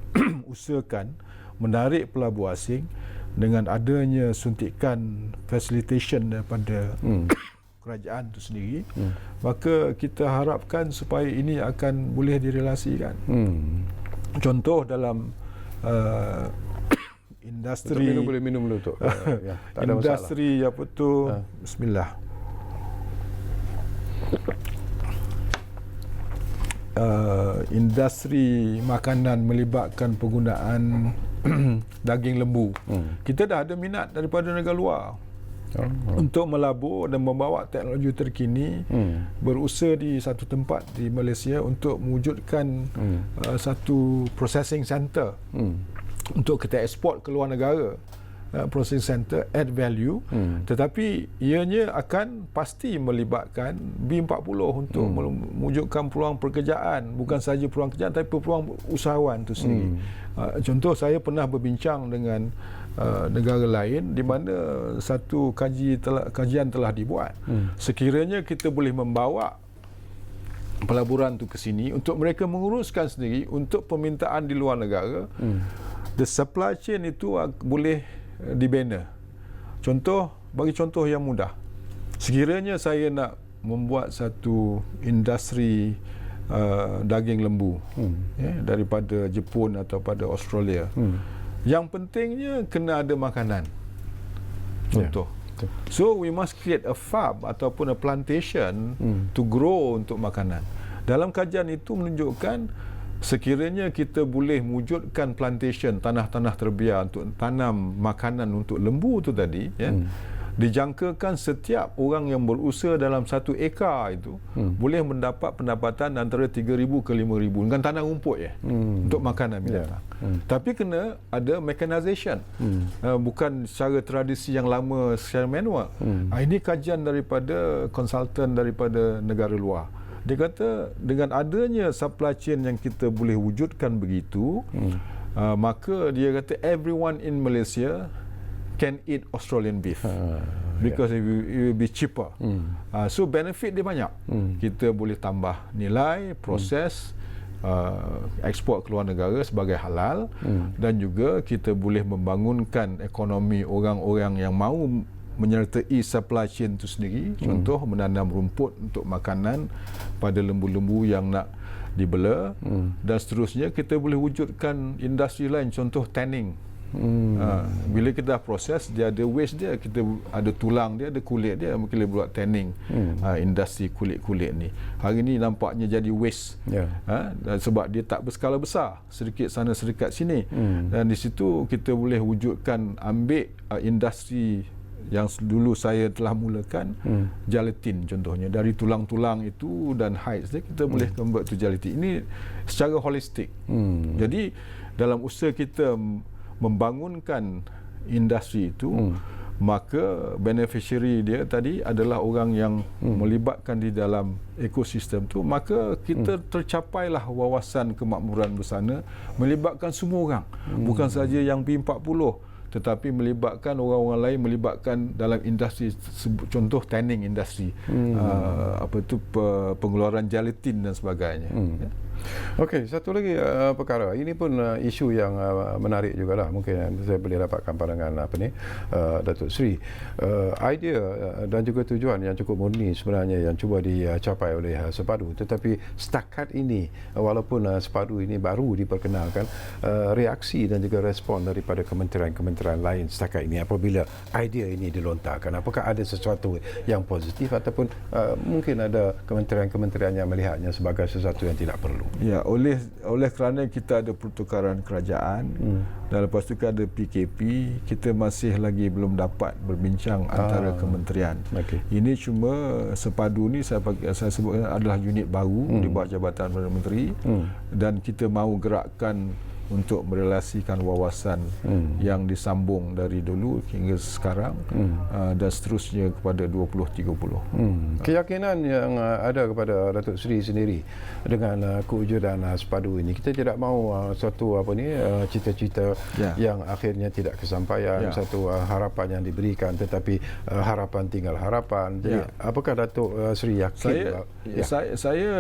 usahakan menarik pelabur asing dengan adanya suntikan facilitation daripada kerajaan itu sendiri, maka kita harapkan supaya ini akan boleh direalisasikan. Contoh dalam industri, boleh minum dulu tu. Ya, tak ada industri apa tu, bismillah. Industri makanan melibatkan penggunaan daging lembu. Kita dah ada minat daripada negara luar untuk melabur dan membawa teknologi terkini, berusaha di satu tempat di Malaysia untuk mewujudkan satu processing center untuk kita eksport ke luar negara. Processing center add value, tetapi ianya akan pasti melibatkan B40 untuk mewujudkan peluang pekerjaan, bukan sahaja peluang pekerjaan tapi peluang usahawan itu sendiri. Contoh, saya pernah berbincang dengan negara lain di mana satu kajian telah dibuat. Sekiranya kita boleh membawa pelaburan itu ke sini untuk mereka menguruskan sendiri untuk permintaan di luar negara, the supply chain itu boleh dibina. Bagi contoh yang mudah, sekiranya saya nak membuat satu industri daging lembu daripada Jepun atau pada Australia, yang pentingnya kena ada makanan. Contoh, so we must create a farm ataupun a plantation to grow untuk makanan. Dalam kajian itu menunjukkan sekiranya kita boleh mewujudkan plantation, tanah-tanah terbiar untuk tanam makanan untuk lembu itu tadi, dijangkakan setiap orang yang berusaha dalam satu ekar itu boleh mendapat pendapatan antara 3,000 ke 5,000 dengan tanah rumput untuk makanan binatang. Tapi kena ada mechanization, bukan secara tradisi yang lama secara manual. Ini kajian daripada konsultan daripada negara luar. Dia kata dengan adanya supply chain yang kita boleh wujudkan begitu, maka dia kata everyone in Malaysia can eat Australian beef because it will be cheaper. So benefit dia banyak. Kita boleh tambah nilai, proses, ekspor ke luar negara sebagai halal, dan juga kita boleh membangunkan ekonomi orang-orang yang mahu menyertai supply chain itu sendiri. Contoh, menanam rumput untuk makanan pada lembu-lembu yang nak dibela, dan seterusnya. Kita boleh wujudkan industri lain, contoh tanning. Bila kita dah proses, dia ada waste dia, kita ada tulang dia, ada kulit dia, mungkin boleh buat tanning. Industri kulit-kulit ni hari ni nampaknya jadi waste, sebab dia tak berskala besar, sedikit sana sedikit sini. Dan di situ kita boleh wujudkan, ambil industri yang dulu saya telah mulakan, gelatin contohnya, dari tulang-tulang itu dan hides dia, kita boleh convert to gelatin. Ini secara holistik. Jadi dalam usaha kita membangunkan industri itu, maka beneficiary dia tadi adalah orang yang melibatkan di dalam ekosistem tu, maka kita tercapailah wawasan kemakmuran bersama, melibatkan semua orang, bukan saja yang B40. tetapi melibatkan orang-orang lain, melibatkan dalam industri, contoh tanning industri, pengeluaran gelatin dan sebagainya. Ya. Okey, satu lagi perkara. Ini pun isu yang menarik jugalah. Mungkin saya boleh dapatkan pandangan Datuk Seri. Idea dan juga tujuan yang cukup murni sebenarnya yang cuba dicapai oleh Sepadu. Tetapi setakat ini, walaupun Sepadu ini baru diperkenalkan, reaksi dan juga respon daripada kementerian-kementerian lain setakat ini apabila idea ini dilontarkan. Apakah ada sesuatu yang positif ataupun mungkin ada kementerian-kementerian yang melihatnya sebagai sesuatu yang tidak perlu? Ya, oleh kerana kita ada pertukaran kerajaan dan lepas tu ada PKP, kita masih lagi belum dapat berbincang antara kementerian. Okay. Ini cuma Sepadu ni saya sebutkan adalah unit baru di bawah Jabatan Perdana Menteri dan kita mahu gerakkan untuk merelasikan wawasan yang disambung dari dulu hingga sekarang dan seterusnya kepada 2030. Keyakinan yang ada kepada Datuk Seri sendiri dengan kewujudan Sepadu ini, kita tidak mahu satu cita-cita yang akhirnya tidak kesampaian, satu harapan yang diberikan tetapi harapan tinggal harapan. Jadi apakah Datuk Seri yakin? Saya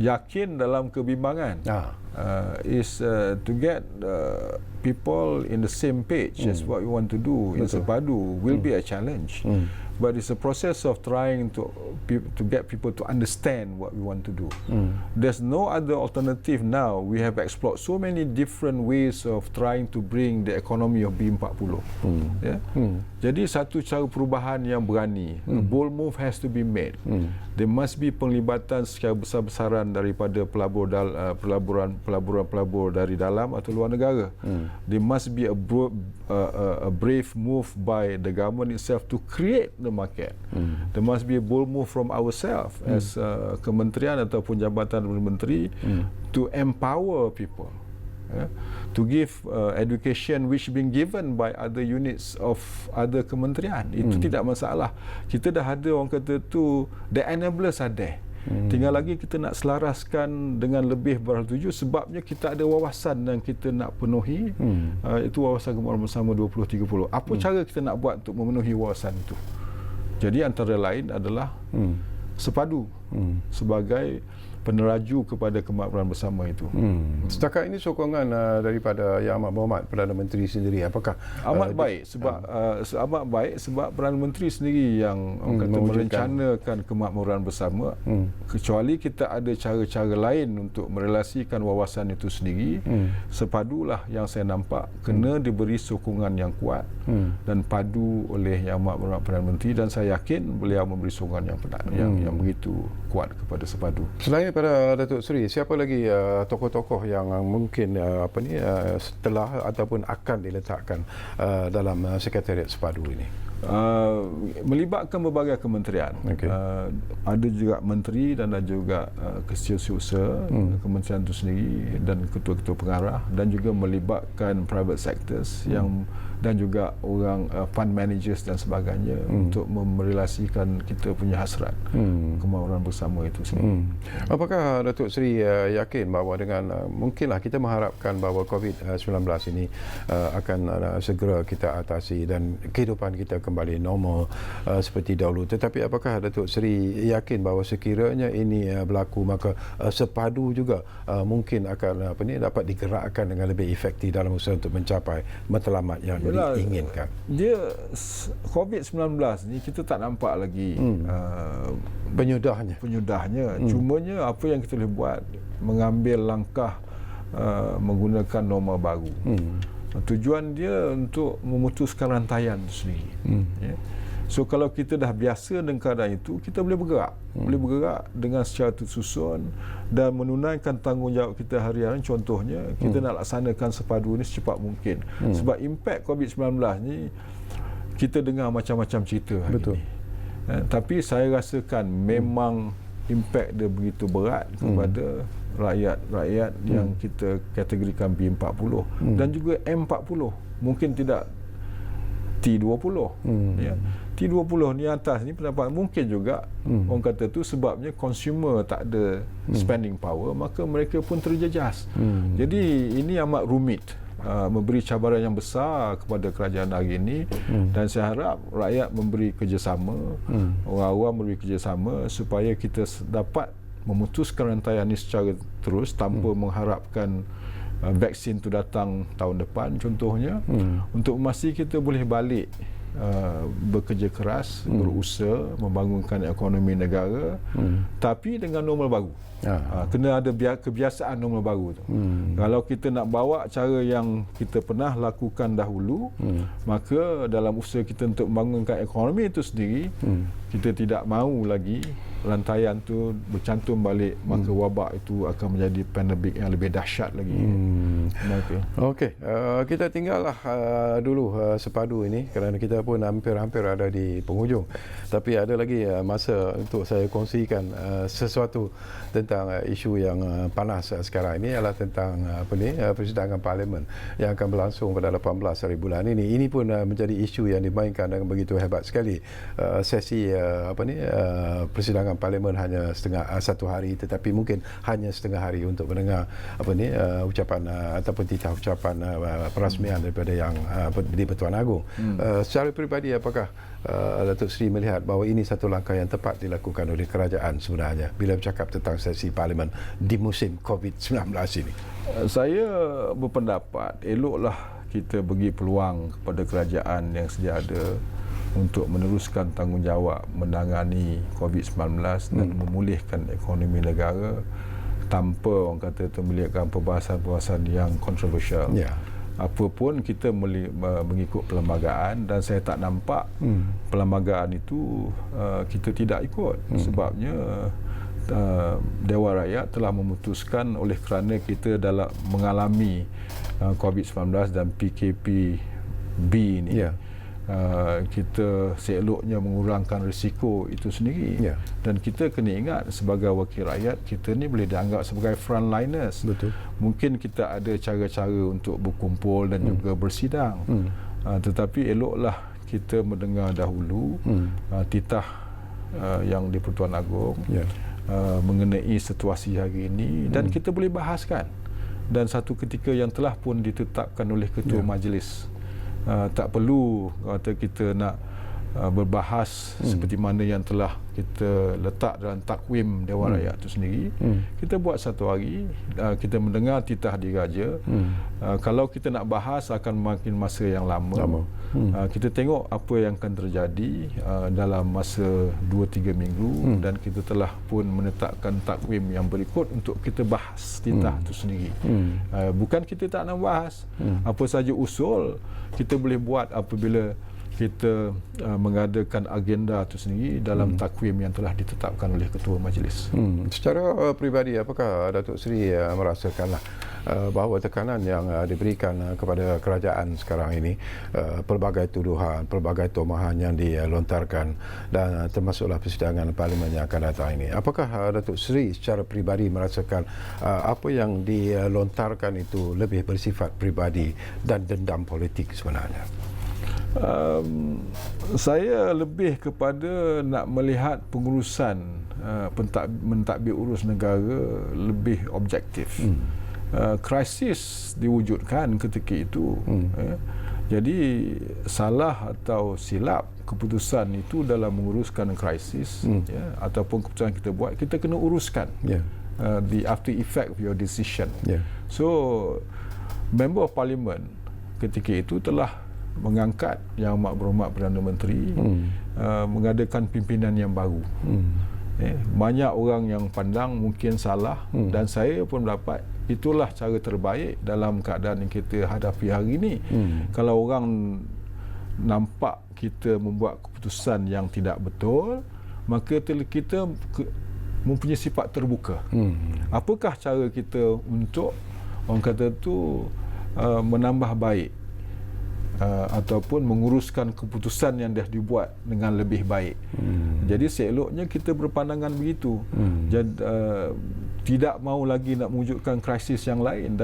yakin dalam kebimbangan. Is to get people in the same page as what we want to do in Sepadu will be a challenge. But it's a process of trying to get people to understand what we want to do. There's no other alternative now. We have explored so many different ways of trying to bring the economy of B40. Jadi satu cara perubahan yang berani. A bold move has to be made. There must be penglibatan secara besar-besaran daripada pelabur dari dalam atau luar negara. There must be a brave move by the government itself to create the market. There must be a bold move from ourselves as kementerian ataupun jabatan menteri to empower people. To give education which being given by other units of other kementerian. Itu tidak masalah. Kita dah ada, orang kata tu, the enablers are there. Tinggal lagi kita nak selaraskan dengan lebih bertuju, sebabnya kita ada wawasan yang kita nak penuhi. Itu wawasan Kemajuan Bersama 2030. Apa cara kita nak buat untuk memenuhi wawasan itu? Jadi antara lain adalah Sepadu sebagai peneraju kepada kemakmuran bersama itu. Setakat ini sokongan daripada Yang Amat Berhormat Perdana Menteri sendiri, apakah amat baik sebab Perdana Menteri sendiri yang merencanakan kemakmuran bersama. Kecuali kita ada cara-cara lain untuk merelasikan wawasan itu sendiri, Sepadulah yang saya nampak kena diberi sokongan yang kuat dan padu oleh Yang Amat Berhormat Perdana Menteri, dan saya yakin beliau memberi sokongan yang begitu kuat kepada Sepadu. Selain pada Datuk Seri, siapa lagi tokoh-tokoh yang mungkin setelah ataupun akan diletakkan dalam Sekretariat Sepadu ini? Melibatkan berbagai kementerian. Ada juga menteri dan ada juga setiausaha kementerian itu sendiri dan ketua-ketua pengarah, dan juga melibatkan private sectors dan juga orang fund managers dan sebagainya untuk merelasikan kita punya hasrat kemakmuran bersama itu sendiri. Apakah Datuk Seri yakin bahawa dengan mungkinlah kita mengharapkan bahawa COVID-19 ini akan segera kita atasi dan kehidupan kita kembali normal seperti dahulu, tetapi apakah Datuk Seri yakin bahawa sekiranya ini berlaku, maka Sepadu juga mungkin akan dapat digerakkan dengan lebih efektif dalam usaha untuk mencapai matlamat yang diinginkan? Dia COVID-19 ni kita tak nampak lagi penyudahnya. Cumanya apa yang kita boleh buat, mengambil langkah menggunakan norma baru. Tujuan dia untuk memutuskan rantaian itu sendiri. So kalau kita dah biasa dengan keadaan itu, kita boleh bergerak. Boleh bergerak dengan secara tersusun dan menunaikan tanggungjawab kita harian. Contohnya, kita nak laksanakan Sepadu ini secepat mungkin. Sebab impak COVID-19 ni, kita dengar macam-macam cerita hari ini. Tapi saya rasakan memang impak dia begitu berat kepada rakyat yang kita kategorikan B40 dan juga M40. Mungkin tidak T20. T20 ni atas ni pendapat mungkin juga orang kata tu sebabnya consumer tak ada spending power, maka mereka pun terjejas. Jadi ini amat rumit memberi cabaran yang besar kepada kerajaan hari ini, dan saya harap rakyat memberi kerjasama, orang awam memberi kerjasama supaya kita dapat memutuskan rantaian ini secara terus tanpa mengharapkan vaksin itu datang tahun depan contohnya, untuk memastikan kita boleh balik bekerja keras, berusaha membangunkan ekonomi negara, tapi dengan normal baru. Kena ada kebiasaan normal baru tu. Kalau kita nak bawa cara yang kita pernah lakukan dahulu, maka dalam usaha kita untuk membangunkan ekonomi itu sendiri, kita tidak mahu lagi rantaian tu bercantum balik, maka wabak itu akan menjadi pandemik yang lebih dahsyat lagi. Okey, kita tinggallah dulu sepadu ini kerana kita pun hampir-hampir ada di penghujung. Tapi ada lagi masa untuk saya kongsikan sesuatu tentang isu yang panas sekarang ini, ialah tentang persidangan parlimen yang akan berlangsung pada 18 hari bulan ini. Ini pun menjadi isu yang dimainkan dengan begitu hebat sekali. Sesi persidangan parlimen hanya satu hari, tetapi mungkin hanya setengah hari untuk mendengar ucapan ataupun titah ucapan perasmian daripada yang di-Pertuan Agong. Secara peribadi, apakah Datuk Seri melihat bahawa ini satu langkah yang tepat dilakukan oleh kerajaan sebenarnya bila bercakap tentang sesi parlimen di musim COVID-19 ini? Saya berpendapat eloklah kita bagi peluang kepada kerajaan yang sedia ada untuk meneruskan tanggungjawab menangani COVID-19 dan memulihkan ekonomi negara tanpa orang kata itu melihatkan perbahasan-perbahasan yang kontroversial. Apapun kita mengikut perlembagaan, dan saya tak nampak perlembagaan itu kita tidak ikut. Sebabnya Dewan Rakyat telah memutuskan oleh kerana kita dalam mengalami COVID-19 dan PKPB ini, kita seeloknya mengurangkan risiko itu sendiri. Dan kita kena ingat sebagai wakil rakyat, kita ni boleh dianggap sebagai frontliners. Betul. Mungkin kita ada cara-cara untuk berkumpul dan juga bersidang, tetapi eloklah kita mendengar dahulu titah yang di Pertuan Agong mengenai situasi hari ini, dan kita boleh bahaskan. Dan satu ketika yang telah pun ditetapkan oleh Ketua Majlis, tak perlu kata kita nak berbahas seperti mana yang telah kita letak dalam takwim Dewan Rakyat itu sendiri. Kita buat satu hari, kita mendengar titah diraja. Kalau kita nak bahas akan makin masa yang lama. Kita tengok apa yang akan terjadi dalam masa 2-3 minggu, dan kita telah pun menetapkan takwim yang berikut untuk kita bahas titah itu sendiri. Bukan kita tak nak bahas, apa saja usul kita boleh buat apabila kita mengadakan agenda itu sendiri dalam takwim yang telah ditetapkan oleh Ketua Majlis. Secara peribadi, apakah Datuk Seri merasakanlah bahawa tekanan yang diberikan kepada kerajaan sekarang ini, pelbagai tuduhan, pelbagai tomahan yang dilontarkan, dan termasuklah persidangan parlimen yang akan datang ini, apakah Datuk Seri secara peribadi merasakan apa yang dilontarkan itu lebih bersifat peribadi dan dendam politik sebenarnya? Saya lebih kepada nak melihat pengurusan mentadbir urus negara lebih objektif. Krisis diwujudkan ketika itu. Jadi salah atau silap keputusan itu dalam menguruskan krisis, ataupun keputusan kita buat, kita kena uruskan the after effect of your decision. So member of parliament ketika itu telah mengangkat Yang Amat Berhormat Perdana Menteri mengadakan pimpinan yang baru. Banyak orang yang pandang mungkin salah, dan saya pun dapat itulah cara terbaik dalam keadaan yang kita hadapi hari ini. Kalau orang nampak kita membuat keputusan yang tidak betul, maka kita mempunyai sifat terbuka. Apakah cara kita untuk orang kata tu menambah baik ataupun menguruskan keputusan yang dah dibuat dengan lebih baik. Jadi seeloknya kita berpandangan begitu. Jadi tidak mahu lagi nak mewujudkan krisis yang lain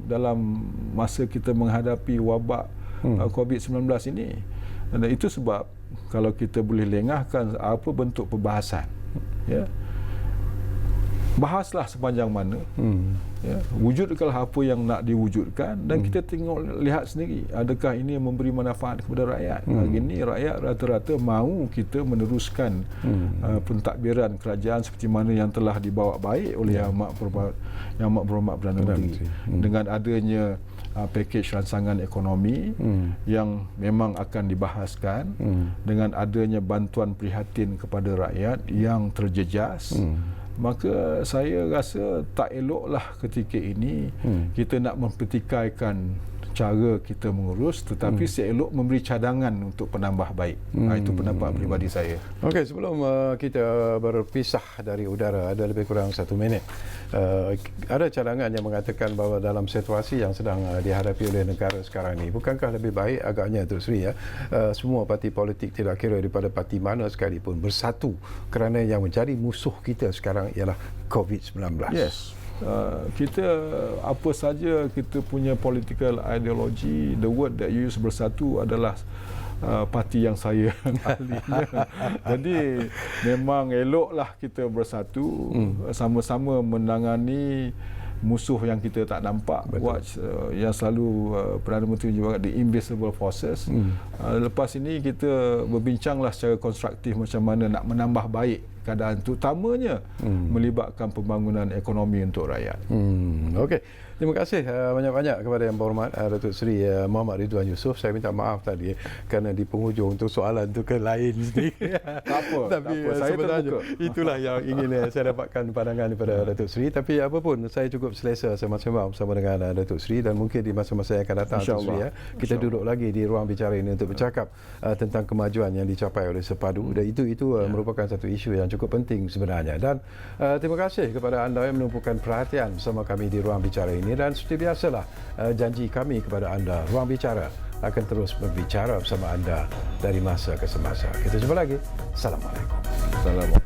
dalam masa kita menghadapi wabak COVID-19 ini. Dan itu sebab kalau kita boleh lengahkan apa bentuk perbahasan, bahaslah sepanjang mana, Ya, wujudkanlah apa yang nak diwujudkan dan kita lihat sendiri adakah ini memberi manfaat kepada rakyat. Hari ini rakyat rata-rata mahu kita meneruskan pentadbiran kerajaan seperti mana yang telah dibawa baik oleh Yang Amat Berhormat Perdana Menteri. Dengan adanya pakej rancangan ekonomi yang memang akan dibahaskan, dengan adanya bantuan prihatin kepada rakyat yang terjejas, maka saya rasa tak eloklah ketika ini kita nak mempertikaikan cara kita mengurus, tetapi seelok memberi cadangan untuk penambah baik. Itu pendapat peribadi saya. Okey, sebelum kita berpisah dari udara, ada lebih kurang 1 minit. Ada cadangan yang mengatakan bahawa dalam situasi yang sedang dihadapi oleh negara sekarang ini, bukankah lebih baik agaknya Datuk Seri semua parti politik, tidak kira daripada parti mana sekalipun, bersatu kerana yang menjadi musuh kita sekarang ialah COVID-19. Yes. Kita apa saja kita punya political ideology, the word that you use bersatu adalah parti yang saya ahlinya. Jadi memang eloklah kita bersatu, sama-sama menangani musuh yang kita tak nampak. Watch yang selalu Perdana Menteri juga the invisible forces. Lepas ini kita berbincanglah secara konstruktif macam mana nak menambah baik keadaan, terutamanya melibatkan pembangunan ekonomi untuk rakyat. Okey. Terima kasih banyak-banyak kepada Yang Berhormat Datuk Seri Muhammad Ridwan Yusof. Saya minta maaf tadi kerana di penghujung untuk soalan itu ke lain sedikit. Tak apa. Tapi Saya sebenarnya terbuka. itulah yang ingin saya dapatkan pandangan daripada Datuk Seri. Tapi apapun, saya cukup selesa sembang-sembang bersama dengan Datuk Seri, dan mungkin di masa-masa yang akan datang Datuk Seri, kita duduk lagi di ruang bicara ini untuk bercakap tentang kemajuan yang dicapai oleh Sepadu, dan itu merupakan satu isu yang cukup penting sebenarnya. Dan terima kasih kepada anda yang menumpukan perhatian bersama kami di ruang bicara ini, dan seperti biasalah janji kami kepada anda, ruang bicara akan terus berbicara bersama anda dari masa ke semasa. Kita jumpa lagi. Assalamualaikum. Assalamualaikum.